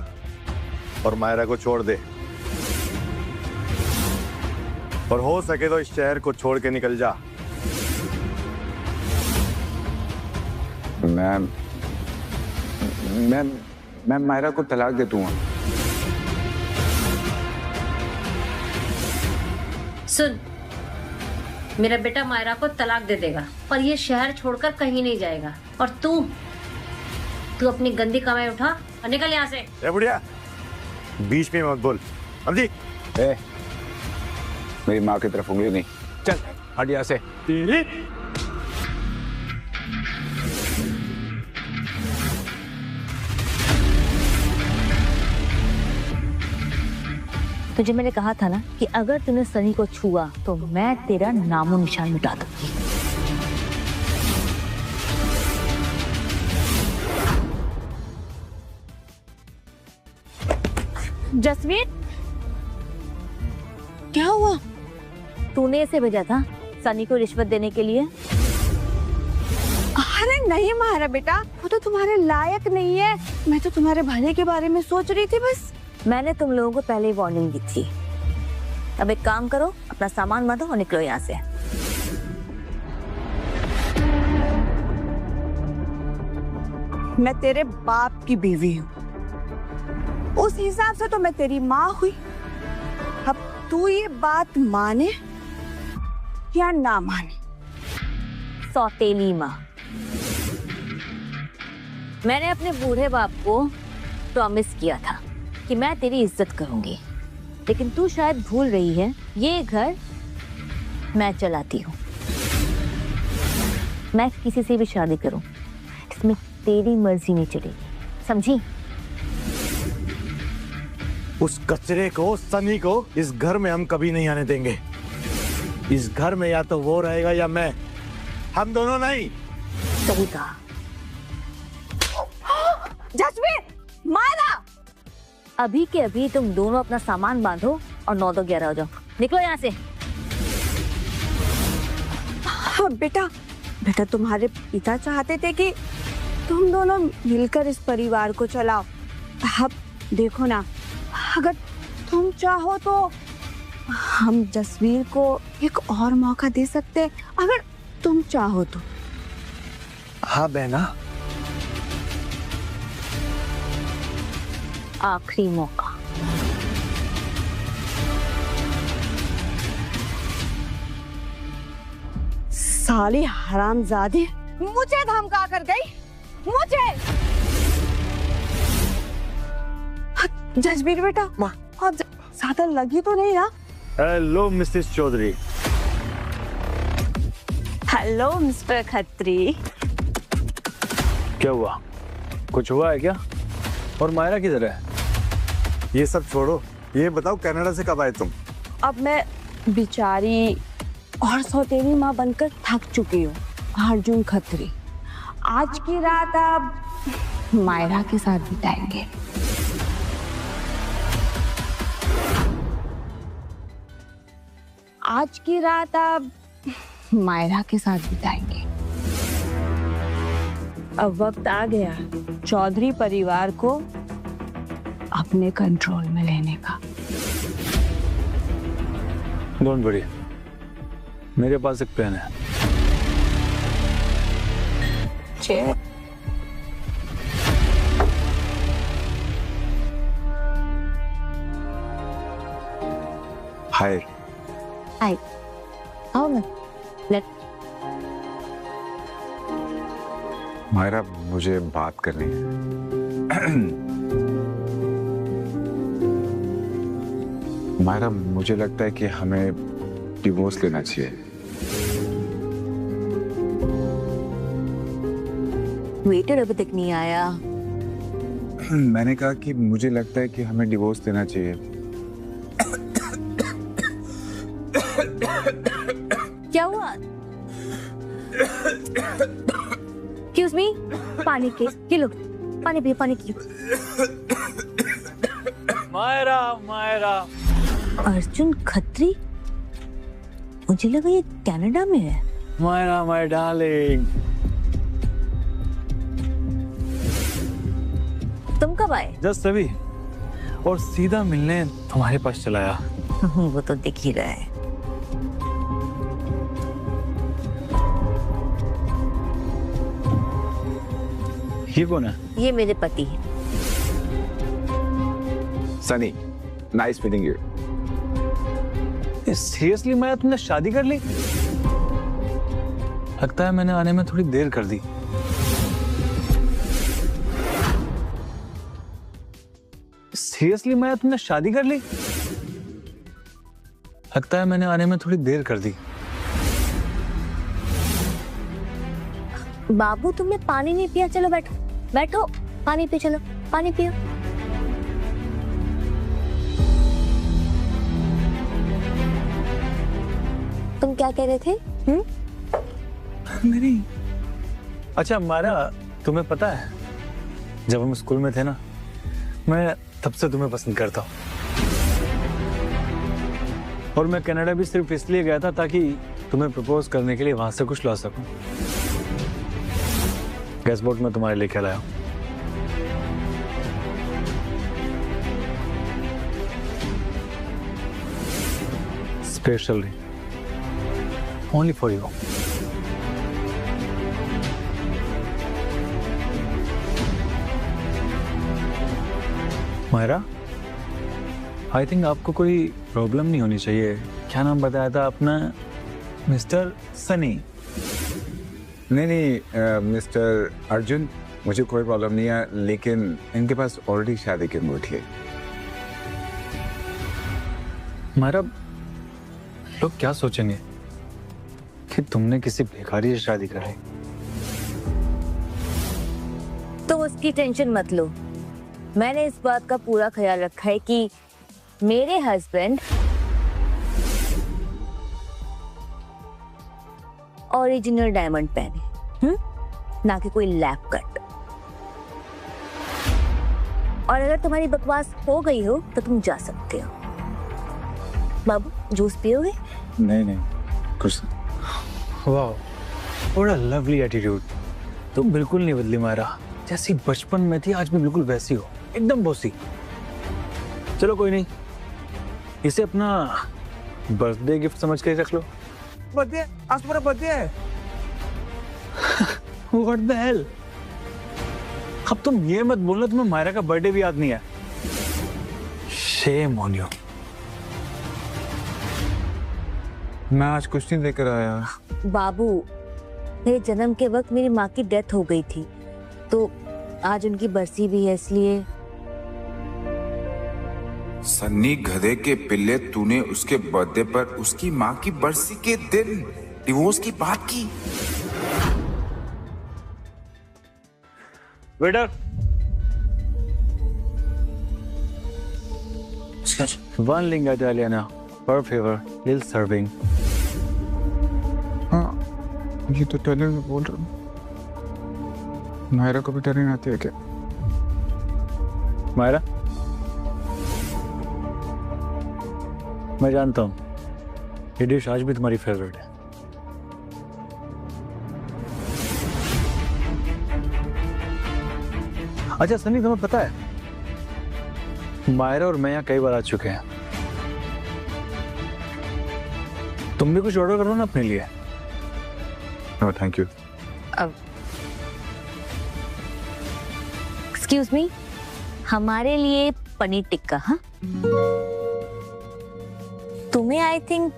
और मायरा को छोड़ दे, और हो सके तो इस शहर को छोड़ के निकल जा। मैं मायरा को तलाक दे दूंगा। सुन, मेरा बेटा मायरा को तलाक दे देगा और ये शहर छोड़कर कहीं नहीं जाएगा। और तू अपनी गंदी कमाई उठा और निकल यहाँ से। ए बुढ़िया, बीच में मत बोल, समझी? मेरी माँ की तरफ उंगली नहीं। चल हट यहाँ से। तुझे मैंने कहा था ना कि अगर तूने सनी को छुआ तो मैं तेरा नामो निशान मिटा दूंगी। जसवीर, क्या हुआ? तूने इसे भेजा था सनी को रिश्वत देने के लिए? अरे नहीं मारा बेटा, वो तो तुम्हारे लायक नहीं है। मैं तो तुम्हारे भले के बारे में सोच रही थी बस। मैंने तुम लोगों को पहले ही वार्निंग दी थी। अब एक काम करो, अपना सामान बांधो और निकलो यहाँ से। मैं तेरे बाप की बीवी हूँ, उस हिसाब से तो मैं तेरी माँ हुई। अब तू ये बात माने या ना माने? सौतेली माँ। मैंने अपने बूढ़े बाप को प्रॉमिस किया था कि मैं तेरी इज्जत करूंगी, लेकिन तू शायद भूल रही है ये घर मैं चलाती हूँ। मैं किसी से भी शादी करूं, इसमें तेरी मर्जी नहीं चलेगी, समझी? उस कचरे को, सनी को इस घर में हम कभी नहीं आने देंगे। इस घर में या तो वो रहेगा या मैं, हम दोनों नहीं। सही कहा। जसवीर, मायरा, अभी के अभी तुम दोनों अपना सामान बांधो और 9-11 हो जाओ। निकलो यहाँ से। बेटा बेटा, तुम्हारे पिता चाहते थे कि तुम दोनों मिलकर इस परिवार को चलाओ। अब देखो ना, अगर तुम चाहो तो हम जसवीर को एक और मौका दे सकते, अगर तुम चाहो तो। हाँ बहना, आखिरी मौका। साली हरामजादी मुझे धमका कर गई, मुझे। जसवीर बेटा, अब ज्यादा लगी तो नहीं ना? Hello Mrs Chaudhary. Hello mister Khatri. क्या हुआ? कुछ हुआ है क्या? और मायरा किधर है? ये सब छोड़ो, ये बताओ कनाडा से कब आए तुम? अब मैं बिचारी और सौतेली माँ बनकर थक चुकी हूँ। अर्जुन खत्री, आज की रात आप मायरा के साथ बिताएंगे। आज की रात आप मायरा के साथ बिताएंगे। अब वक्त आ गया चौधरी परिवार को अपने कंट्रोल में लेने का। डोंट वरी, मेरे पास एक प्लान है। हाय। हाय, आओ ना। लेट। मायरा, मुझे बात करनी है। मायरा, मुझे लगता है कि हमें डिवोर्स लेना चाहिए। वेटर अभी तक नहीं आया। मैंने कहा कि मुझे लगता है कि हमें डिवोर्स लेना चाहिए। क्या हुआ? Excuse me? पानी के लो, पानी पियो, पानी पियो। मायरा, मायरा। अर्जुन खत्री? मुझे लगा ये कनाडा में है। Myra, my darling. तुम कब आए? जस्ट अभी, और सीधा मिलने तुम्हारे पास चला आया। वो तो दिख ही रहा है। ये कौन है? ये मेरे पति है। Sunny, nice meeting you. Seriously Maya, तुमने शादी कर ली? लगता है मैंने आने में थोड़ी देर कर दी। सीरियसली माया, तुमने शादी कर ली? लगता है मैंने आने में थोड़ी देर कर दी। बाबू, तुमने पानी नहीं पिया? चलो बैठो, बैठो, पानी पियो, चलो पानी पियो। तुम क्या कह रहे थे? नहीं। अच्छा मारा, तुम्हें पता है जब हम स्कूल में थे ना, मैं तब से तुम्हें पसंद करता हूँ। और मैं कनाडा भी सिर्फ इसलिए गया था ताकि तुम्हें प्रपोज करने के लिए वहां से कुछ ला सकूं। गैस बोट में तुम्हारे लिए क्या लाया? Special ring, only for you. Myra, I think आपको कोई प्रॉब्लम नहीं होनी चाहिए। क्या नाम बताया था अपना? मिस्टर सनी? नहीं, मिस्टर अर्जुन। मुझे कोई प्रॉब्लम नहीं है, लेकिन इनके पास ऑलरेडी शादी की अंगूठी है। हमारा लोग क्या सोचेंगे कि तुमने किसी भिखारी से शादी करी। तो उसकी टेंशन मत लो, मैंने इस बात का पूरा ख्याल रखा है कि मेरे हस्बैंड ओरिजिनल डायमंड पहने, ना कि कोई लैप कट। और अगर तुम्हारी बकवास हो गई हो तो तुम जा सकते हो। बाबू जूस पियोगे? नहीं कुछ। वाह, बड़ा लवली एटीट्यूड। तुम बिल्कुल नहीं बदली मायरा, जैसी बचपन में थी आज भी बिल्कुल वैसी हो, एकदम बॉसी। चलो कोई नहीं, इसे अपना बर्थडे गिफ्ट समझ के रख लो। बर्थडे? आज तुम्हारा बर्थडे है? What the hell? अब तुम ये मत बोलना तुम्हें मायरा का बर्थडे भी याद नहीं है। Shame on you। मैं आज कुछ नहीं लेकर आया। बाबू, मेरे जन्म के वक्त मेरी माँ की डेथ हो गई थी, तो आज उनकी बरसी भी है, इसलिए। सन्नी गधे के पिल्ले, तूने उसके बर्थडे पर उसकी माँ की बरसी के दिन डिवोर्स की बात की। वेटर, वन लिंगा इटालियाना पर फेवर, लिल सर्विंग। हाँ, ये तो इटालियन में बोल रहा हूँ। मायरा को भी इटालियन आती है क्या? मायरा, मैं जानता हूँ ये डिश आज भी तुम्हारी फेवरेट है। अच्छा सनी, तुम्हें पता है मायरा और मैं यहाँ कई बार आ चुके हैं। तुम भी कुछ ऑर्डर करो ना अपने लिए। No thank you. Excuse me, हमारे लिए पनीर टिक्का। हाँ, तुम्हें आई थिंक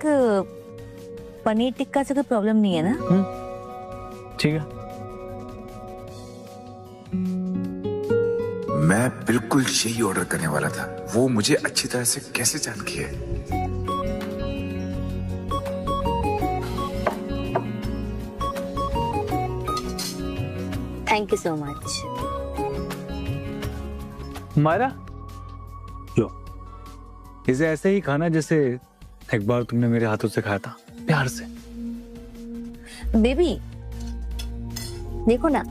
पनीर टिक्का से कोई प्रॉब्लम नहीं है ना? ठीक है। मैं बिल्कुल यही ऑर्डर करने वाला था। वो मुझे अच्छी तरह से कैसे जान की है। Thank you so much. Myra, लो, इसे ऐसे ही खाना जैसे एक बार तुमने मेरे हाथों से खाया था, प्यार से। बेबी देखो ना,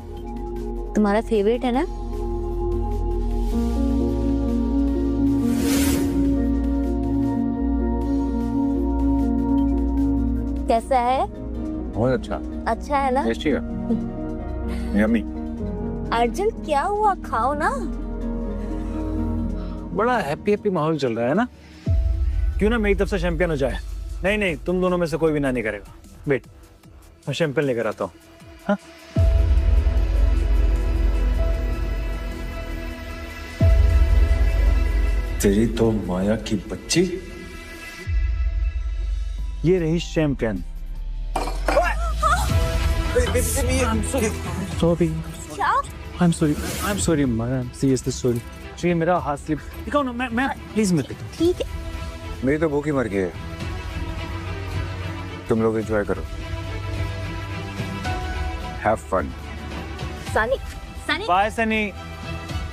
तुम्हारा फेवरेट है ना? कैसा है? बहुत अच्छा। अच्छा है ना? टेस्टी है। यम्मी। अर्जुन क्या हुआ, खाओ ना। बड़ा हैप्पी माहौल चल रहा है ना? क्यों ना मेरी तरफ से चैंपियन हो जाए। नहीं, तुम दोनों में से कोई भी ना नहीं करेगा। वेट, मैं चैंपियन लेकर आता हूँ। हाँ? तेरी तो माया की बच्ची। ये रही champion. Sorry madam, seriously sorry. ये मेरा हाथ स्लिप। दिखाओ ना, मैं प्लीज मत देखो। ठीक है। मेरी तो भूख ही मर गई है। तुम लोग एंजॉय करो। Have fun. Sunny, bye Sunny,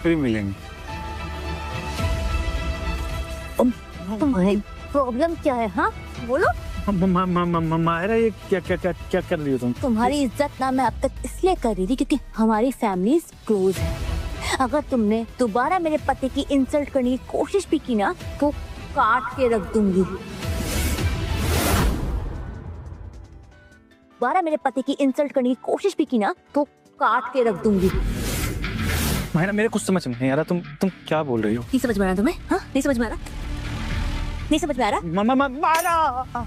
फिर मिलेंगे। तुम्हारी प्रॉब्लम क्या है? हाँ बोलो। मायरा, ये क्या कर रही हो तुम? तुम्हारी इज्जत ना मैं अब तक इसलिए कर रही थी क्योंकि हमारी फैमिली क्लोज है। अगर तुमने दोबारा मेरे पति की इंसल्ट करने की कोशिश भी की ना तो काट के रख दूंगी। दोबारा मेरे पति की इंसल्ट करने की कोशिश भी की ना तो काट के रख दूंगी। मायरा, मेरे कुछ समझ में नहीं आ रहा, तुम क्या बोल रही हो? नहीं समझ में आ रहा तुम्हें? हाँ, नहीं समझ में आ रहा? नहीं समझ में आ रहा? मायरा,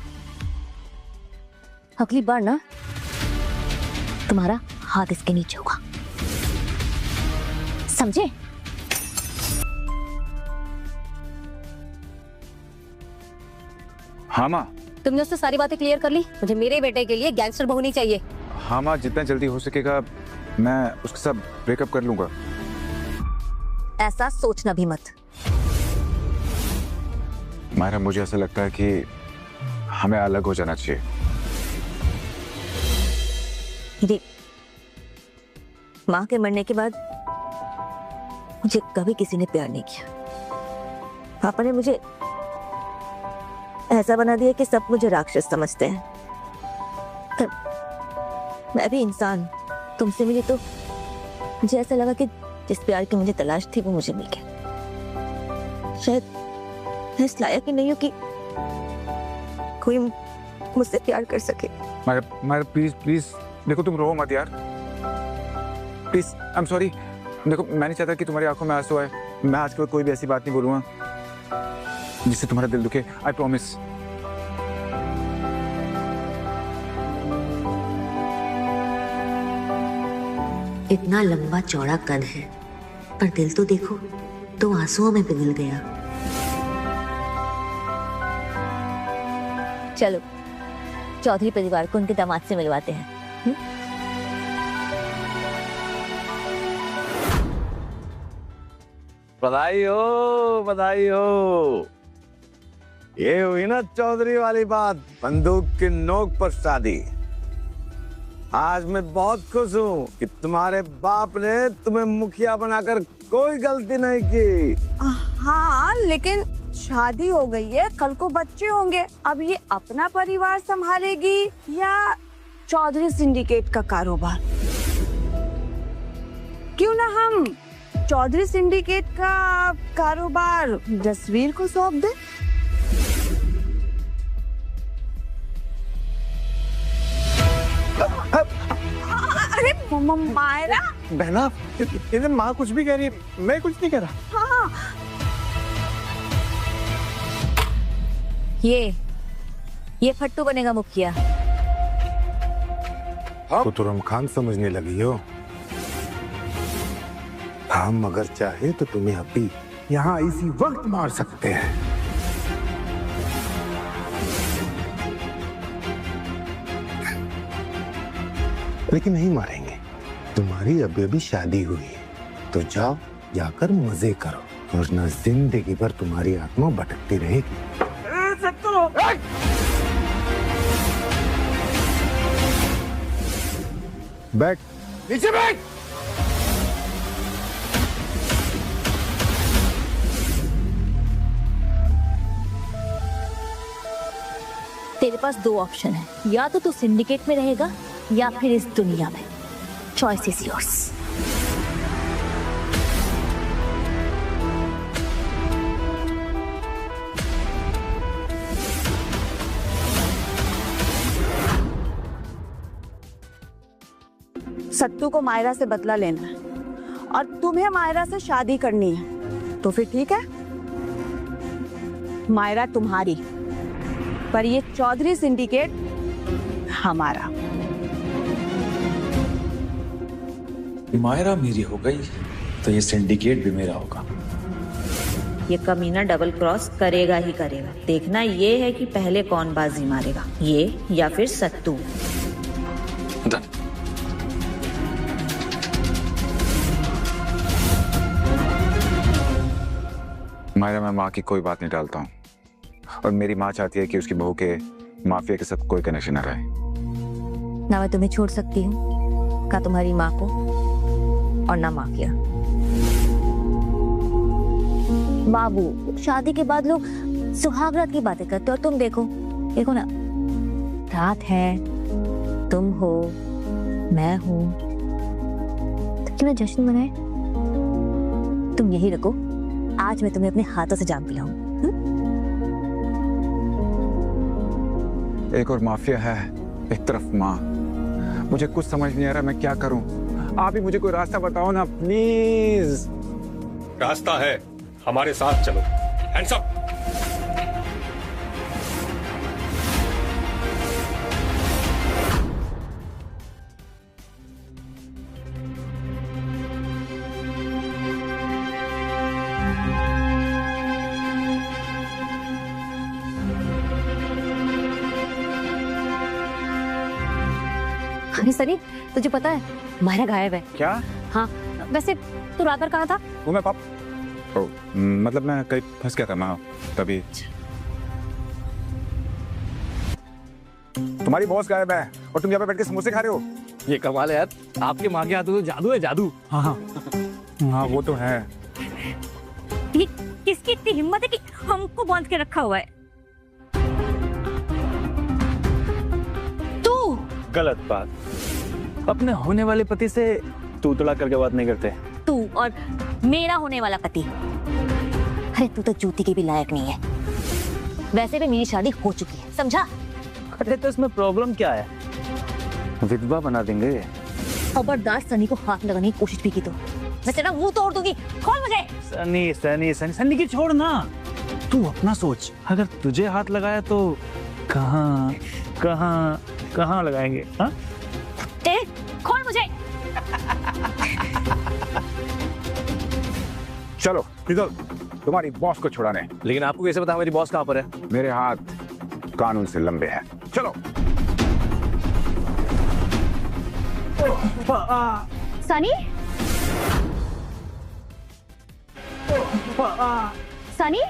अगली बार ना तुम्हारा हाथ इसके नीचे होगा, समझे? हाँ माँ। तुमने उससे सारी बातें क्लियर कर ली? मुझे मेरे बेटे के लिए गैंगस्टर बहू नहीं चाहिए। हाँ माँ, जितना जल्दी हो सकेगा मैं उसके साथ ब्रेकअप कर लूंगा। ऐसा सोचना भी मत। मायरा, मुझे ऐसा लगता है कि हमें अलग हो जाना चाहिए। देख, माँ के मरने के बाद मुझे कभी किसी ने प्यार नहीं किया। पापा ने मुझे ऐसा बना दिया कि सब मुझे राक्षस समझते हैं। पर मैं भी इंसान, तुमसे मिली तो मुझे ऐसा लगा कि जिस प्यार की मुझे तलाश थी वो मुझे मिल गया। शायद मैं इस लायक ही नहीं हूँ कि कोई मुझसे प्यार कर सके। मायरा प्लीज प्लीज, देखो तुम रो मत यार, प्लीज। I am sorry. देखो, मैं नहीं चाहता कि तुम्हारी आंखों में आंसू आए। मैं आज के बाद कोई भी ऐसी बात नहीं बोलूंगा जिससे तुम्हारा दिल दुखे। I promise. इतना लंबा चौड़ा कद है, पर दिल तो देखो, तो आंसुओं में पिघल गया। चलो चौधरी परिवार को उनके दामाद से मिलवाते हैं। बधाई हो, बधाई हो। ये हुई ना चौधरी वाली बात, बंदूक की नोक पर शादी। आज मैं बहुत खुश हूँ कि तुम्हारे बाप ने तुम्हें मुखिया बनाकर कोई गलती नहीं की। हाँ, लेकिन शादी हो गई है, कल को बच्चे होंगे। अब ये अपना परिवार संभालेगी या चौधरी सिंडिकेट का कारोबार? क्यों ना हम चौधरी सिंडिकेट का कारोबार जसवीर को सौंप दे? अरे मायरा, बहना, इधर माँ कुछ भी कह रही है, मैं कुछ नहीं कह रहा। हाँ, ये फट्टू बनेगा मुखिया। तो तुरम खान समझने लगी हो। हम अगर चाहे तो तुम्हें अभी यहाँ इसी वक्त मार सकते हैं। लेकिन नहीं मारेंगे। तुम्हारी अभी अभी शादी हुई है, तो जाओ, जाकर मजे करो, वरना जिंदगी भर तुम्हारी आत्मा भटकती रहेगी। बैठ, नीचे बैठ। तेरे पास दो ऑप्शन है, या तो तू सिंडिकेट में रहेगा या फिर इस दुनिया में। Choice is yours. सत्तू को मायरा से बदला लेना है और तुम्हें मायरा से शादी करनी है, तो फिर ठीक है, मायरा तुम्हारी, पर ये चौधरी सिंडिकेट हमारा। मायरा मेरी हो गई तो ये सिंडिकेट भी मेरा होगा। ये कमीना डबल क्रॉस करेगा ही करेगा। देखना ये है कि पहले कौन बाजी मारेगा, ये या फिर सत्तू। डन। मायरा, मैं माँ की कोई बात नहीं टालता हूँ, और मेरी माँ चाहती है कि उसकी बहू के माफिया के साथ कोई कनेक्शन न रहे। ना मैं तुम्हें छोड़ सकती हूँ, का तुम्हारी माँ को, और ना माफिया। बाबू, शादी के बाद लोग सुहागरात की बातें करते हो, और तुम देखो ना, रात है, तुम हो, मैं हूँ, तो क्यों ना जश्न मनाए? तुम यही रखो, आज मैं तुम्हें अपने हाथों से जाम पिलाऊं। एक और माफिया है, एक तरफ माँ। मुझे कुछ समझ नहीं आ रहा, मैं क्या करूं? आप ही मुझे कोई रास्ता बताओ ना प्लीज। रास्ता है, हमारे साथ चलो। Hands up. अरे सनी, तुझे पता है मायरा गायब है। क्या? हाँ, वैसे तू रात भर कहाँ था? वो मैं मतलब मैं कहीं फंस गया था माँ, तभी। तुम्हारी बॉस गायब है और तुम यहाँ पे बैठ के समोसे खा रहे हो। ये कमाल है यार, आपके माँ के हाथों तो जादू है, जादू। हाँ हाँ हाँ, वो तो है। ये किसकी इतनी हिम्मत है कि हमको बांध के रखा हुआ है? तू। गलत बात। अपने होने वाले पति से तू तड़ा करके बात नहीं करते। तू और मेरा होने वाला पति, अरे तू तो जूती के भी लायक नहीं है। वैसे भी मेरी शादी हो चुकी है, समझा? अरे तो इसमें प्रॉब्लम क्या है? विधवा बना देंगे। खबरदार सनी को हाथ लगाने की कोशिश भी की तो मैं तेरा मुंह तोड़ दूंगी। खोल मुझे। सनी सनी सनी सनी की छोड़ ना, तू अपना सोच। अगर तुझे हाथ लगाया तो कहाँ कहाँ कहाँ लगाएंगे? हाँ? खोल मुझे। चलो इधर तुम्हारी बॉस को छुड़ाने। लेकिन आपको कैसे पता मेरी बॉस कहाँ पर है? मेरे हाथ कानून से लंबे हैं। चलो। सनी, सनी,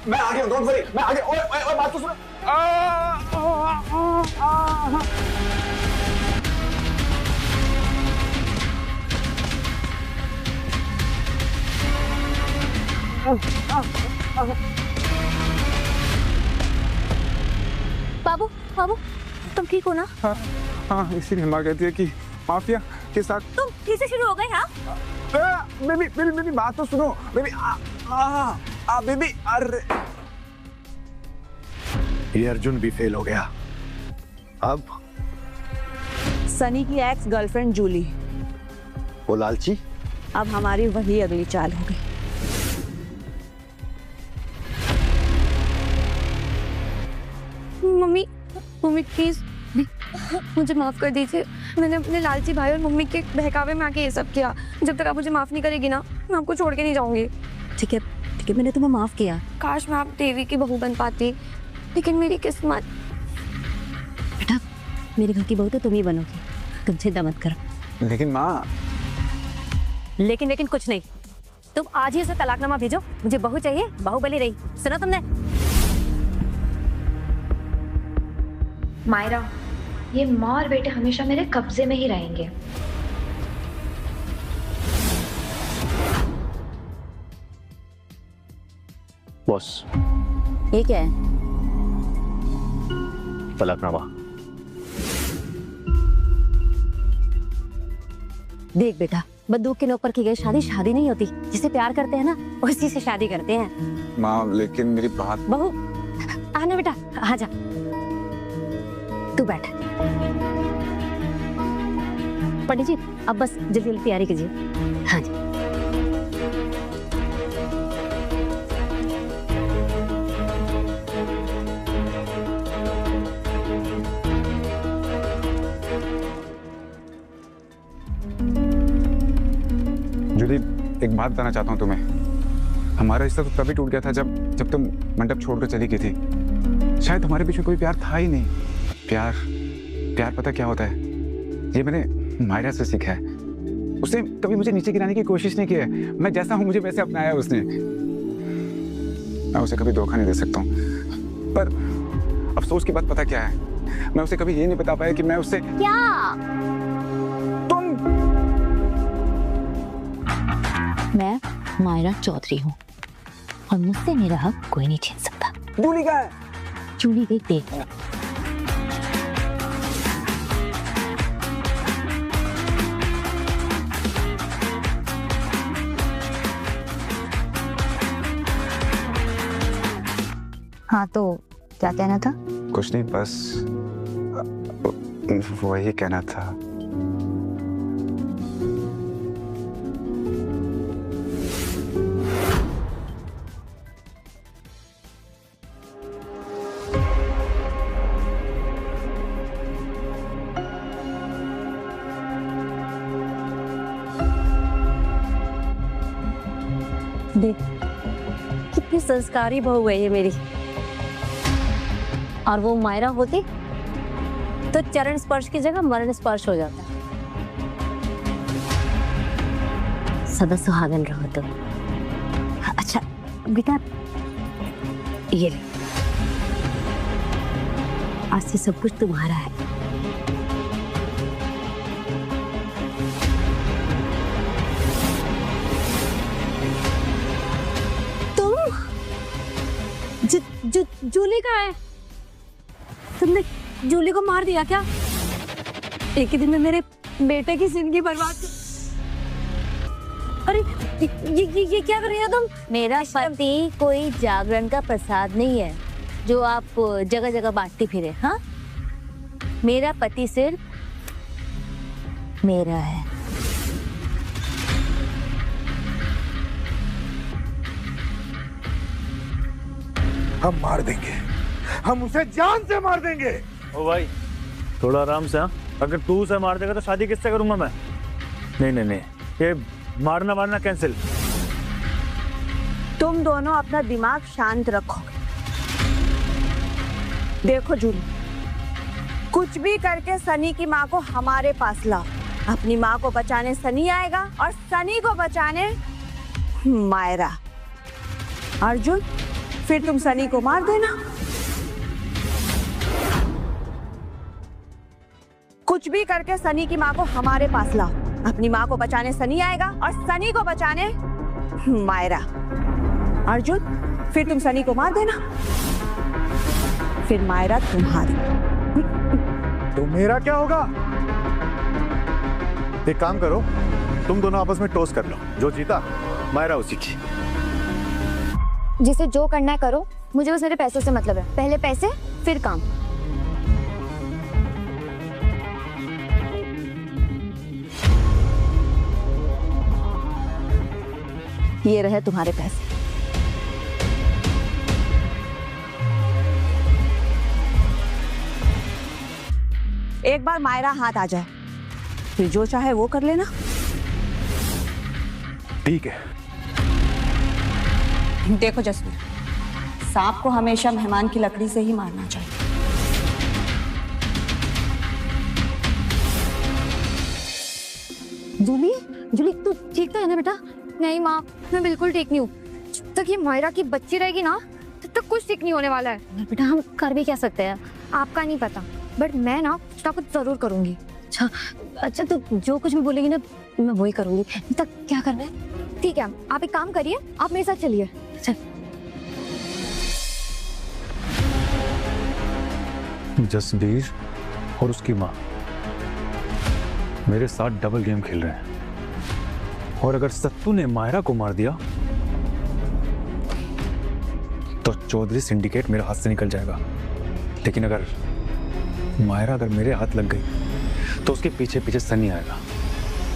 मैं आगे हूँ, डोंट वरी, मैं आगे। ओए बात तो सुनो। बाबू, बाबू, तुम ठीक हो ना? हाँ हाँ, इसीलिए माँ कहती है कि माफिया के साथ। तुम फिर से शुरू हो गए? हाँ बेबी बात तो सुनो। बेबी बेबी, अरे ये अर्जुन भी फेल हो गया। अब सनी की एक्स गर्लफ्रेंड जूली, वो लालची, अब हमारी वही अगली चाल हो गई। मम्मी, मम्मी प्लीज मुझे माफ कर दीजिए। मैंने अपने लालची भाई और मम्मी के बहकावे में आके ये सब किया। जब तक आप मुझे माफ नहीं करेगी ना, मैं आपको छोड़ के नहीं जाऊंगी। ठीक है, मैंने तुम्हें माफ किया। काश मैं आप देवी की बहू बन पाती, लेकिन मेरी किस्मत। बेटा, मेरे घर की बहू तो तुम ही बनोगी, तुम चिंता मत करो। लेकिन माँ। लेकिन कुछ नहीं, तुम आज ही उसे तलाकनामा भेजो। मुझे बहू चाहिए, बाहुबली रही। सुना तुमने? मायरा, ये माँ और बेटे हमेशा मेरे कब्जे में ही रहेंगे। बॉस, ये क्या है? तलाकनामा। देख बेटा, बंदूक के नोक पर की गई शादी शादी नहीं होती। जिसे प्यार करते हैं ना, उसी से शादी करते हैं। माँ, लेकिन मेरी बात। बहू, आना बेटा, आजा। तू बैठ। पंडित जी, अब बस जल्दी जल्दी तैयारी कीजिए। हाँ जी। जूली, एक बात बताना चाहता हूँ तुम्हें। हमारा रिश्ता तो तभी टूट गया था जब तुम मंडप छोड़कर चली गई थी। शायद हमारे बीच में कोई प्यार था ही नहीं। प्यार पता क्या होता है? ये मैंने मायरा से सीखा है। उसने कभी मुझे नीचे गिराने की कोशिश नहीं की है। मैं जैसा हूँ मुझे वैसे अपनाया है उसने। मैं उसे कभी धोखा नहीं दे सकता हूँ, पर अफसोस की बात पता क्या है? मैं उसे कभी ये नहीं बता पाया कि मैं उससे। क्या? मैं मायरा चौधरी हूँ और मुझसे मेरा हक कोई नहीं छीन सकता। जूली कहाँ है? जूली गई देख। हाँ, तो क्या कहना था? कुछ नहीं, बस वही कहना था। देख, कितनी संस्कारी बहू है ये मेरी। और वो मायरा होती तो चरण स्पर्श की जगह मरण स्पर्श हो जाता है। सदा सुहागन रहो तुम। अच्छा बेटा, ये ले, आज से सब कुछ तुम्हारा है। जूली कहाँ है? तुमने जूली को मार दिया क्या? एक ही दिन में मेरे बेटे की जिंदगी बर्बाद। अरे ये क्या कर रही हो तुम? मेरा पति कोई जागरण का प्रसाद नहीं है जो आप जगह जगह बांटती फिरे। हाँ, मेरा पति सिर्फ मेरा है। हम मार देंगे, हम उसे जान से मार देंगे। ओ भाई थोड़ा आराम से। हाँ, अगर तू उसे मार देगा तो शादी किससे करूंगा मैं? नहीं नहीं नहीं, ये मारना कैंसिल। तुम दोनों अपना दिमाग शांत रखो। देखो जूली, कुछ भी करके सनी की माँ को हमारे पास लाओ। अपनी माँ को बचाने सनी आएगा और सनी को बचाने मायरा। अर्जुन, फिर तुम सनी को मार देना। कुछ भी करके सनी की माँ को हमारे पास लाओ। अपनी माँ को बचाने सनी आएगा और सनी को बचाने मायरा। अर्जुन, फिर तुम सनी को मार देना, फिर मायरा तुम्हारी। तो मेरा क्या होगा? एक काम करो, तुम दोनों आपस में टॉस कर लो, जो जीता मायरा उसी की। जिसे जो करना है करो, मुझे बस मेरे पैसों से मतलब है। पहले पैसे फिर काम। ये रहे तुम्हारे पैसे। एक बार मायरा हाथ आ जाए, फिर जो चाहे वो कर लेना। ठीक है। देखो जसवीर, सांप को हमेशा मेहमान की लकड़ी से ही मारना चाहिए। जूली, जूली तू ठीक तो है ना बेटा? नहीं माँ, मैं बिल्कुल ठीक नहीं हूँ। जब तक ये मायरा की बच्ची रहेगी ना, तब तक कुछ ठीक नहीं होने वाला है। बेटा हम कर भी क्या सकते हैं? आपका नहीं पता, बट मैं ना कुछ जरूर करूंगी। अच्छा तो जो कुछ भी बोलेगी ना मैं वही करूंगी। तक क्या करना है? ठीक है, आप एक काम करिए, आप मेरे साथ चलिए। चल। जसबीर और उसकी माँ मेरे साथ डबल गेम खेल रहे हैं, और अगर सत्तू ने मायरा को मार दिया तो चौधरी सिंडिकेट मेरे हाथ से निकल जाएगा। लेकिन अगर मायरा मेरे हाथ लग गई तो उसके पीछे पीछे सन्नी आएगा,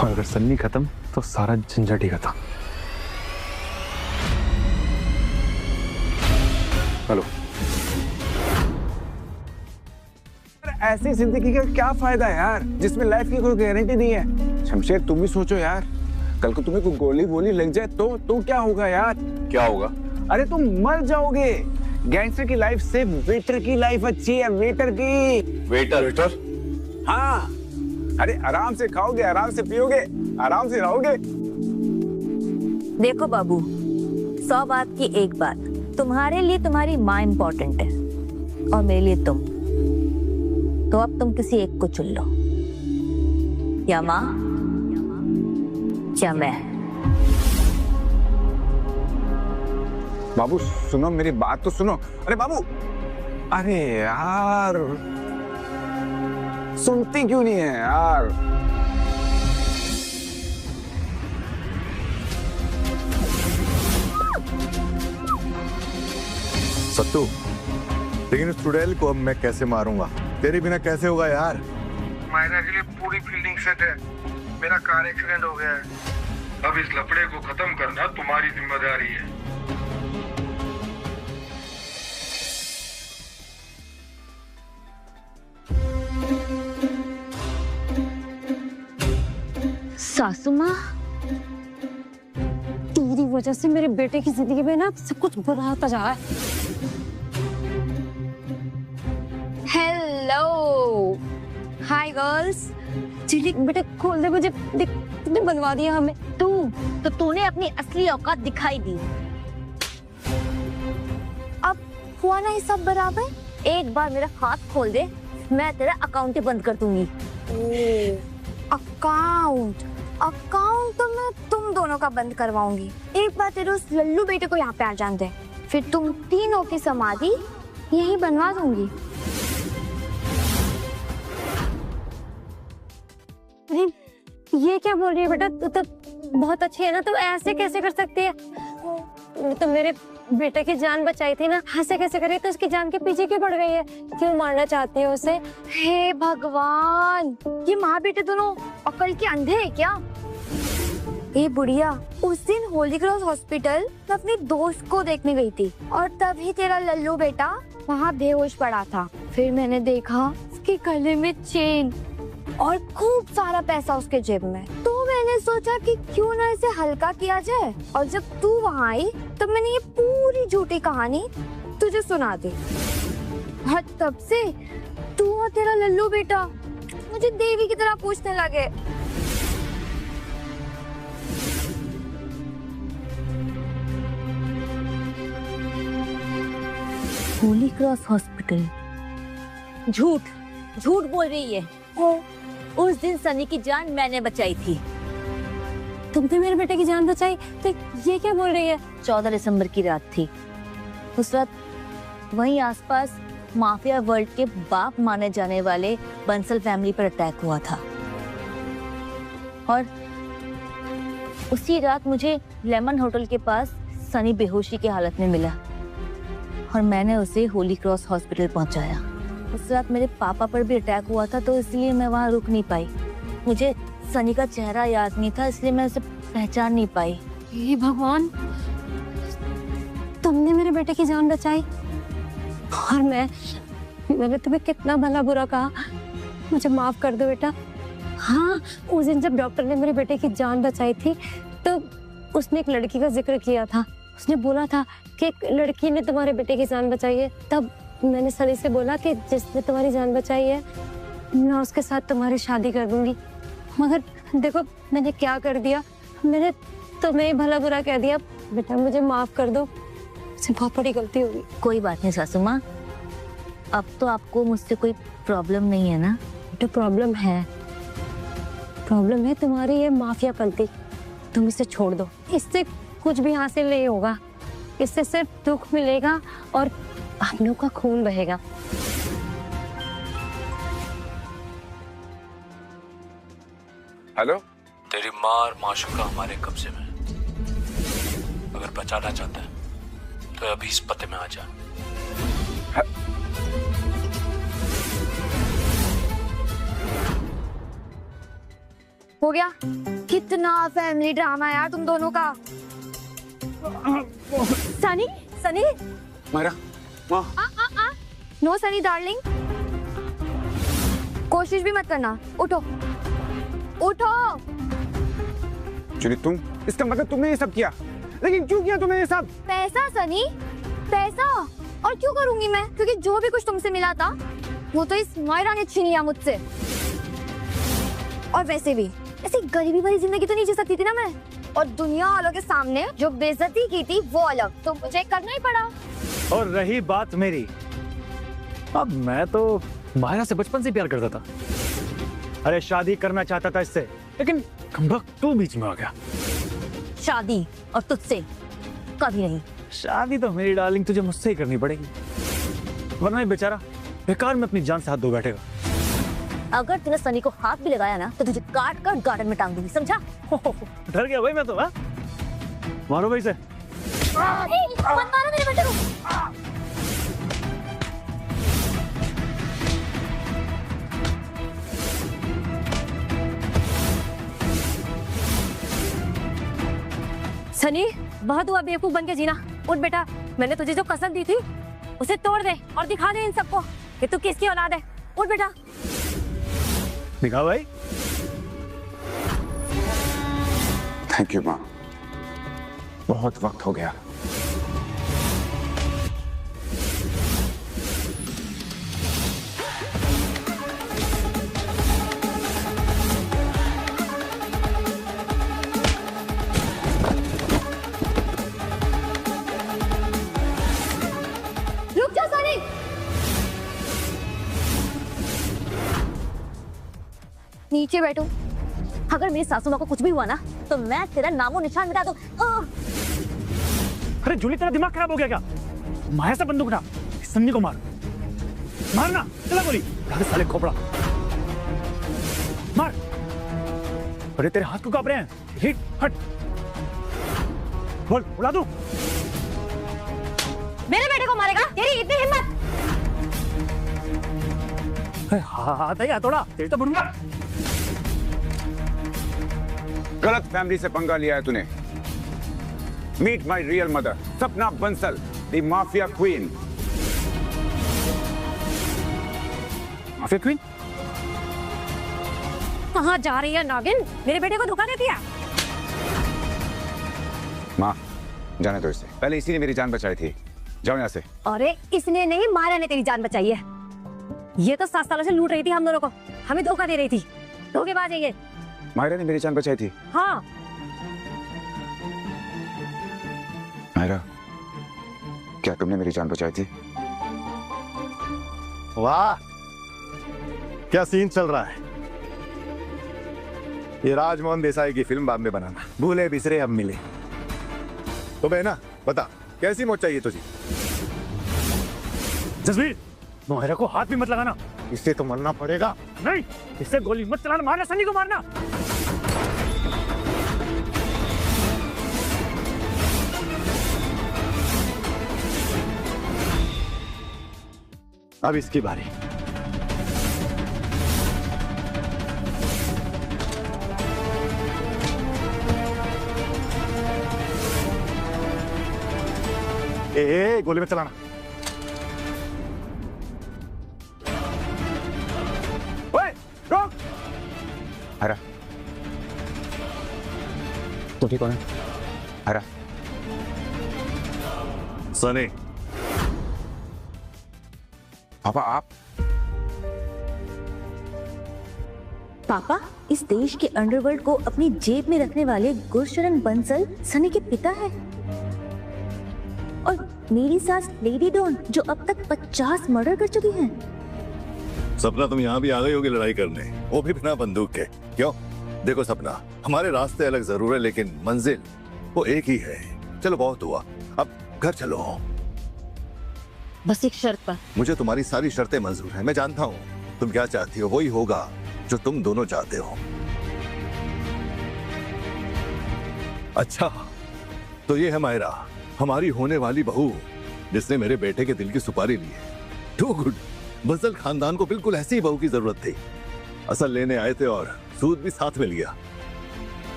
और अगर सन्नी खत्म तो सारा झंझट ही खत्म। हेलो, ऐसी जिंदगी का क्या फायदा है यार, जिसमें लाइफ की कोई गारंटी नहीं है। शमशेर तुम भी सोचो यार, कल को तुम्हें कोई गोली वोली लग जाए तो क्या होगा यार? क्या होगा? अरे तुम मर जाओगे। गैंगस्टर की लाइफ से वेटर की लाइफ अच्छी है। वेटर की। वेटर? हाँ, अरे आराम से खाओगे, आराम से पियोगे, आराम से रहोगे। देखो बाबू, 100 बात की एक बात, तुम्हारे लिए तुम्हारी माँ इम्पोर्टेंट है और मेरे लिए तुम। तो अब तुम किसी एक को चुन लो, या माँ या मैं। बाबू सुनो, मेरी बात तो सुनो। अरे बाबू, अरे यार सुनती क्यों नहीं है यार? सत्तू, लेकिन उस चुड़ैल को अब मैं कैसे मारूंगा? तेरे बिना कैसे होगा यार? मायरा के लिए पूरी फील्डिंग सेट है। मेरा कार एक्सीडेंट हो गया है। अब इस लफड़े को खत्म करना तुम्हारी जिम्मेदारी है। सासू माँ, तेरी वजह से मेरे बेटे की जिंदगी में ना सब कुछ बुरा होता जा रहा है। Hello, hi girls. चिली बेटा खोल दे मुझे, देख तुमने बनवा दिया हमें। तूने अपनी असली औकात दिखाई दी। अब हुआ ना ये सब बराबर। एक बार मेरा हाथ खोल दे, मैं तेरा अकाउंट ही बंद कर दूंगी। अकाउंट तो मैं तुम दोनों का बंद करवाऊंगी। एक बार तेरे उस लल्लू बेटे को यहाँ पे आ जान दे, फिर तुम तीनों की समाधि यही बनवा दूंगी। ये क्या बोल रही है बेटा? तू तो बहुत अच्छी है ना, तू ऐसे कैसे कर सकती है? तो मेरे बेटे की जान बचाई थी ना, ऐसे कैसे करे? तो उसकी जान के पीछे क्यों पड़ गई है? क्यों मारना चाहती है उसे? हे भगवान, ये माँ बेटे दोनों अकल के अंधे हैं क्या? ये बुढ़िया, उस दिन होली क्रॉस हॉस्पिटल मैं अपनी दोस्त को देखने गई थी और तभी तेरा लल्लू बेटा वहाँ बेहोश पड़ा था। फिर मैंने देखा उसके गले में चेन और खूब सारा पैसा उसके जेब में। तो मैंने सोचा कि क्यों ना इसे हल्का किया जाए, और जब तू वहाँ आई तब मैंने ये पूरी झूठी कहानी तुझे सुना दी। और तब से तू और तेरा लल्लू बेटा मुझे देवी की तरह पूछने लगे। होली क्रॉस हॉस्पिटल झूठ बोल रही है। उस दिन सनी की जान मैंने बचाई थी। तुमने मेरे बेटे की जान बचाई? तो ये क्या बोल रही है? 14 दिसंबर की रात थी। उस रात वहीं आसपास माफिया वर्ल्ड के बाप माने जाने वाले बंसल फैमिली पर अटैक हुआ था, और उसी रात मुझे लेमन होटल के पास सनी बेहोशी की हालत में मिला और मैंने उसे होली क्रॉस हॉस्पिटल पहुंचाया। उस रात मेरे पापा पर भी अटैक हुआ था, तो इसलिए मैं वहां रुक नहीं पाई। मुझे सनी का चेहरा याद नहीं था, इसलिए मैं उसे पहचान नहीं पाई। हे भगवान, तुमने मेरे बेटे की जान बचाई और मैंने तुम्हें कितना भला बुरा कहा। मुझे माफ कर दो बेटा। हाँ, उस दिन जब डॉक्टर ने मेरे बेटे की जान बचाई थी तो उसने एक लड़की का जिक्र किया था। उसने बोला था कि एक लड़की ने तुम्हारे बेटे की जान बचाई है। तब मैंने सनी से बोला कि जिसने तुम्हारी जान बचाई है मैं उसके साथ तुम्हारी शादी कर दूंगी। मगर देखो मैंने क्या कर दिया, मैंने तुम्हें भला बुरा कह दिया। बेटा मुझे माफ कर दो, मुझसे बहुत बड़ी गलती होगी। कोई बात नहीं सासू माँ, अब तो आपको मुझसे कोई प्रॉब्लम नहीं है ना? बेटा प्रॉब्लम है तुम्हारी ये माफिया पंथी। तुम इसे छोड़ दो, इससे कुछ भी हासिल नहीं होगा। इससे सिर्फ दुख मिलेगा और हम लोग का खून बहेगा। हेलो, तेरी माँ और माशूका हमारे कब्जे में। अगर बचाना चाहता है तो अभी इस पते में आ जा। हो गया? कितना फैमिली ड्रामा यार तुम दोनों का। सनी मायरा, माँ। नो सनी डार्लिंग, कोशिश भी मत करना। उठो। चलिए तुम, इसका मतलब तुमने ये सब किया, लेकिन क्यों किया तुमने ये सब? पैसा सनी, पैसा। और क्यों करूंगी मैं? क्योंकि जो भी कुछ तुमसे मिला था वो तो इस मायरा ने छीन लिया मुझसे। और वैसे भी ऐसी गरीबी भरी जिंदगी तो नहीं जी सकती थी ना मैं। और दुनिया वालों के सामने जो बेइज्जती की थी वो अलग, तो मुझे करना ही पड़ा। और रही बात मेरी, अब मैं तो मायरा से बचपन से प्यार करता था। अरे शादी करना चाहता था इससे, लेकिन तू बीच में आ गया। शादी और तुझसे कभी नहीं। शादी तो मेरी डार्लिंग तुझे मुझसे ही करनी पड़ेगी, वरना ये बेचारा बेकार में अपनी जान से हाथ धो बैठेगा। अगर तूने सनी को हाथ भी लगाया ना तो तुझे काट कर गार्डन में टांग दूंगी, समझा? डर गया भाई मैं तो। हाँ, मारो भाई से। मत मारो मेरे बेटे को। सनी, बहुत हुआ बेवकूफ बन के जीना। उठ बेटा, मैंने तुझे जो कसम दी थी उसे तोड़ दे और दिखा दे इन सबको कि तू किसकी औलाद है। उठ बेटा। दिखा भाई। थैंक यू माँ, बहुत वक्त हो गया। नीचे बैठो। अगर मेरी सासू माँ को कुछ भी हुआ ना तो मैं तेरा नामो निशान मिटा दूं। अरे जूली, तेरा दिमाग खराब हो गया क्या? माया से बंदूक ना, सन्नी को मार, मारना। चला गोली, अरे साले खोपड़ा, मार। अरे तेरे हाथ को कांप रहे हैं। हिट, हट, बोल, उड़ा दूं? मेरे बेटे को मारेगा? तेरी इतनी हिम्मत? हाथ है हथौड़ा, तेरी तो बुड़ूंगा। गलत फैमिली से पंगा लिया है तूने। मीट माई रियल मदर, सपना Bansal, the mafia queen. Mafia queen? कहाँ जा रही है नागिन? मेरे बेटे को धोखा दे दिया। माँ, जाने दो इसे। पहले इसी ने मेरी जान बचाई थी। जाओ यहाँ से। अरे इसने नहीं, माया ने तेरी जान बचाई है। ये तो 7 सालों से लूट रही थी हम दोनों को, हमें धोखा दे रही थी। धोखेबाज है ये। मायरा ने मेरी जान बचाई थी। हाँ। मायरा, क्या तुमने मेरी जान बचाई थी? वाह, क्या सीन चल रहा है। ये राजमोहन देसाई की फिल्म बाद में बनाना। भूले बिसरे अब मिले। तो बहना बता, कैसी मौत चाहिए तुझे? जसवीर, मोहरा को हाथ भी मत लगाना। इससे तो मरना पड़ेगा। नहीं, इससे गोली मत चलाना। मारना, सनी को मारना। अब इसकी बारी। ए, गोली मत चलाना। ओए, रोक। हरा, तो ठीक हो ना? हरा, सनी। पापा आप? पापा, इस देश के अंडरवर्ल्ड को अपनी जेब में रखने वाले गुरशरण बंसल सनी के पिता है। और मेरी सास लेडी डॉन जो अब तक 50 मर्डर कर चुकी हैं। सपना, तुम यहाँ भी आ गई होगी लड़ाई करने, वो भी बिना बंदूक के। क्यों? देखो सपना, हमारे रास्ते अलग जरूर है लेकिन मंजिल वो एक ही है। चलो बहुत हुआ, अब घर चलो। बस एक शर्त पर। मुझे तुम्हारी सारी शर्तें मंजूर हैं। मैं जानता हूँ तुम क्या चाहती हो, वही होगा जो तुम दोनों चाहते हो। अच्छा, तो ये है मायरा, हमारी होने वाली बहू, जिसने मेरे बेटे के दिल की सुपारी ली है। To good. बंसल खानदान को बिल्कुल ऐसी ही बहू की जरूरत थी। असल लेने आए थे और सूद भी साथ मिल गया।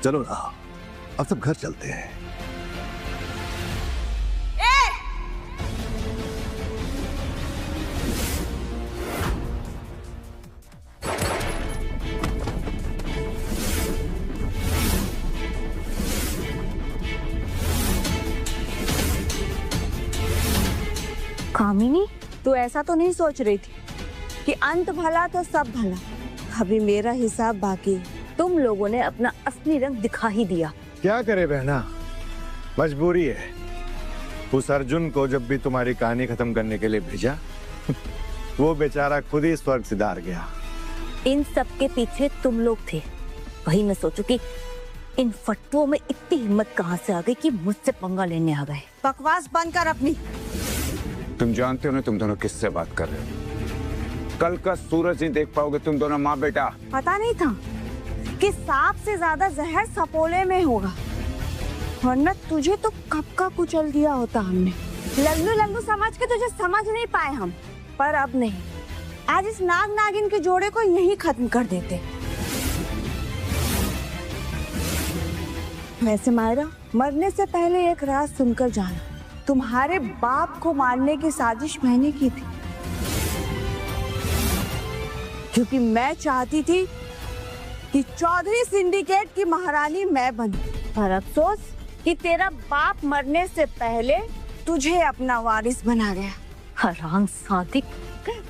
चलो ना, अब सब घर चलते हैं। कामिनी, तू ऐसा तो नहीं सोच रही थी कि अंत भला तो सब भला? अभी मेरा हिसाब बाकी। तुम लोगों ने अपना असली रंग दिखा ही दिया। क्या करे बहना, मजबूरी है। उस अर्जुन को जब भी तुम्हारी कहानी खत्म करने के लिए भेजा वो बेचारा खुद ही स्वर्ग सिधार गया। इन सब के पीछे तुम लोग थे। वही मैं सोचू कि इन फट्टुओं में इतनी हिम्मत कहाँ से आ गई कि मुझसे पंगा लेने आ गए। बकवास बंद कर अपनी। तुम जानते हो ना तुम दोनों किससे बात कर रहे हो? कल का सूरज नहीं देख पाओगे तुम दोनों माँ बेटा। पता नहीं था कि सांप से ज्यादा जहर सपोले में होगा, वरना तुझे तो कब का कुचल दिया होता हमने। लल्लू लल्लू समझ के तुझे समझ नहीं पाए हम, पर अब नहीं। आज इस नाग नागिन के जोड़े को यहीं खत्म कर देते। वैसे मायरा, मरने से पहले एक राज सुनकर जाना। तुम्हारे बाप को मारने की साजिश मैंने की थी, क्योंकि मैं चाहती थी कि चौधरी सिंडिकेट की महारानी मैं बनूं। पर अफसोस कि तेरा बाप मरने से पहले तुझे अपना वारिस बना गया। हराम सादी,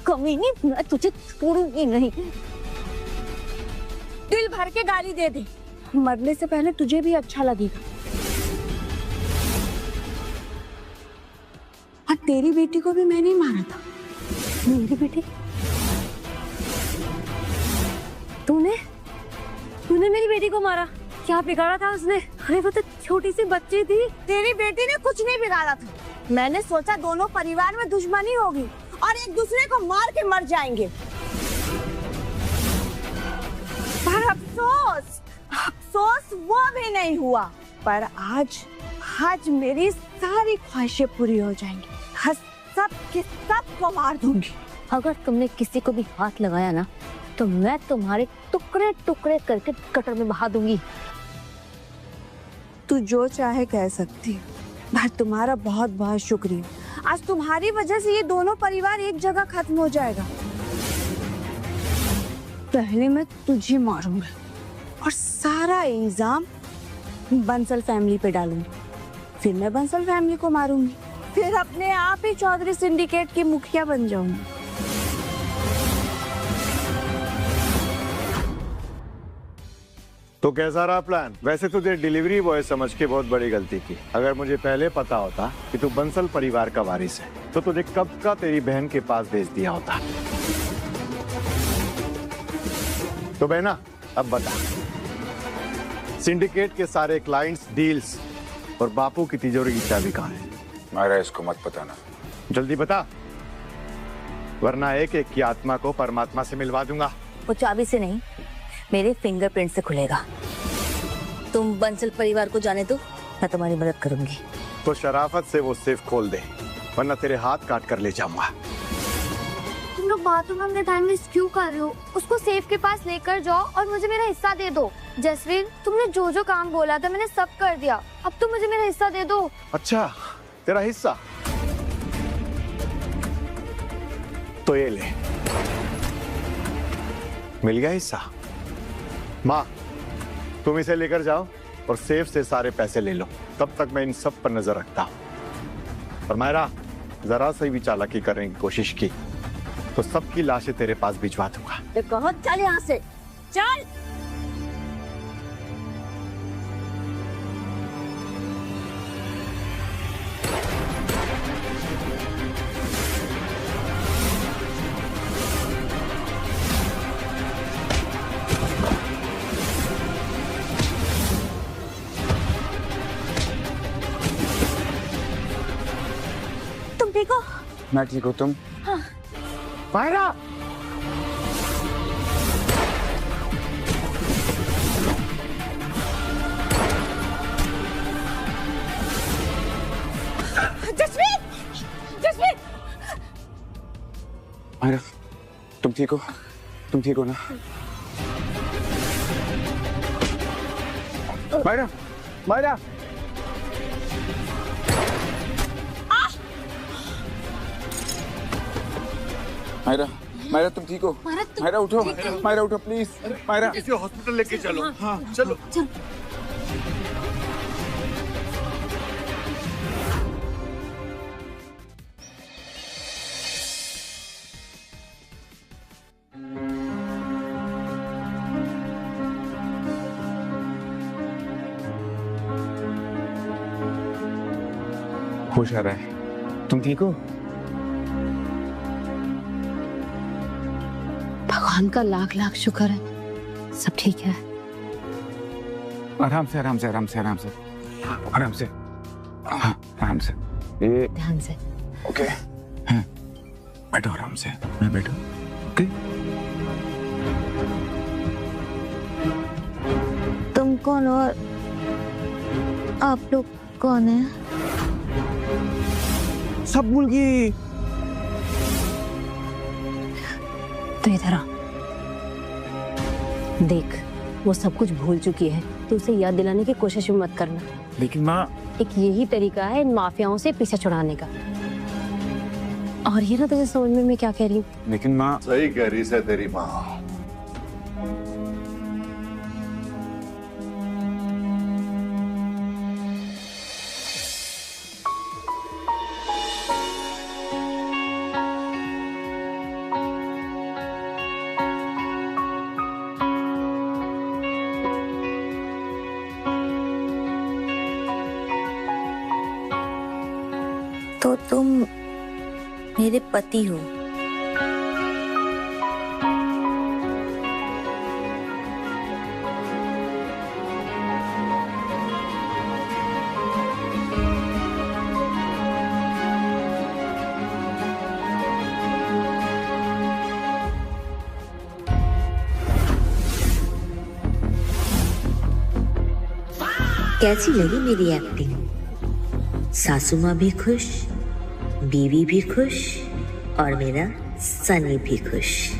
कमीनी, मैं तुझे छोड़ूंगी नहीं। दिल भर के गाली दे दे, मरने से पहले तुझे भी अच्छा लगेगा। और तेरी बेटी को भी मैंने ही मारा था। मेरी बेटी? तूने? तूने मेरी बेटी को मारा, क्या बिगाड़ा था उसने? अरे वो तो छोटी सी बच्ची थी। तेरी बेटी ने कुछ नहीं बिगाड़ा था। मैंने सोचा दोनों परिवार में दुश्मनी होगी और एक दूसरे को मार के मर जाएंगे, पर अफसोस वो भी नहीं हुआ। पर आज मेरी सारी ख्वाहिशें पूरी हो जाएंगी। सब को मार दूंगी। अगर तुमने किसी को भी हाथ लगाया ना, तो मैं तुम्हारे टुकड़े टुकड़े करके गटर में बहा दूंगी। तू जो चाहे कह सकती है, पर तुम्हारा बहुत बहुत शुक्रिया। आज तुम्हारी वजह से ये दोनों परिवार एक जगह खत्म हो जाएगा। पहले मैं तुझे मारूंगा और सारा इल्जाम बंसल फैमिली पे डालूंगी, फिर मैं बंसल फैमिली को मारूंगी, फिर अपने आप ही चौधरी सिंडिकेट की मुखिया बन जाऊंगी। तो कैसा रहा प्लान? वैसे तुझे डिलीवरी बॉय समझ के बहुत बड़ी गलती की। अगर मुझे पहले पता होता कि तू बंसल परिवार का वारिस है, तो तुझे कब का तेरी बहन के पास भेज दिया होता। तो बहना, अब बता, सिंडिकेट के सारे क्लाइंट्स, डील्स और बापू की तिजोरी की चाबी कहाँ है? मायरा, इसको मत बताना। जल्दी बता, वरना एक एक की आत्मा को परमात्मा से मिलवा दूंगा। वो चाबी से नहीं, मेरे फिंगरप्रिंट से खुलेगा। तुम बंसल परिवार को जाने दो, मैं तुम्हारी मदद करूंगी। तो शराफत से वो सेफ खोल दे, वरना तेरे हाथ काट कर ले जाऊंगा। तुम लोग बातों में अपने टाइम वेस्ट क्यों कर रहे हो? उसको सेफ के पास लेकर जाओ और मुझे मेरा हिस्सा दे दो। जसवीर, तुमने जो जो काम बोला था मैंने सब कर दिया, अब तुम मुझे मेरा हिस्सा दे दो। अच्छा, तेरा हिस्सा तो ये ले, मिल गया हिस्सा। माँ, तुम इसे लेकर जाओ और सेफ से सारे पैसे ले लो। तब तक मैं इन सब पर नजर रखता हूँ। और मायरा, जरा सी भी चालाकी करने की कोशिश की तो सबकी लाशें तेरे पास भिजवा दूंगा। कहो चल यहाँ से, चल। ठीक हो? मैं ठीक हूँ, तुम? हाँ। मायरा! जसवीर! जसवीर! मायरा, तुम ठीक हो? तुम ठीक हो ना? मायरा! मायरा! मायरा, मायरा तुम ठीक हो? मायरा उठो, मायरा उठो प्लीज। मायरा, इसे हॉस्पिटल लेके चलो। हाँ, चलो। होश आ रहा है, तुम ठीक हो? भगवान का लाख लाख शुक्र है, सब ठीक है। आराम से, आराम से, आराम से, आराम से, आराम से, हाँ, आराम से। ये ध्यान से। ओके, हाँ, बैठो आराम से। मैं बैठो, ओके। तुम कौन और आप लोग कौन है? सब भूल गई। तो इधर आ, देख वो सब कुछ भूल चुकी है, तो उसे याद दिलाने की कोशिश भी मत करना। लेकिन माँ, एक यही तरीका है इन माफियाओं से पीछे छुड़ाने का। और ये ना तुझे समझ में मैं क्या कह रही हूँ? लेकिन माँ, सही कह रही है तेरी माँ। तो तुम मेरे पति हो? कैसी लगी मेरी एक्टिंग? सासू माँ भी खुश, बीवी भी खुश और मेरा सनी भी खुश।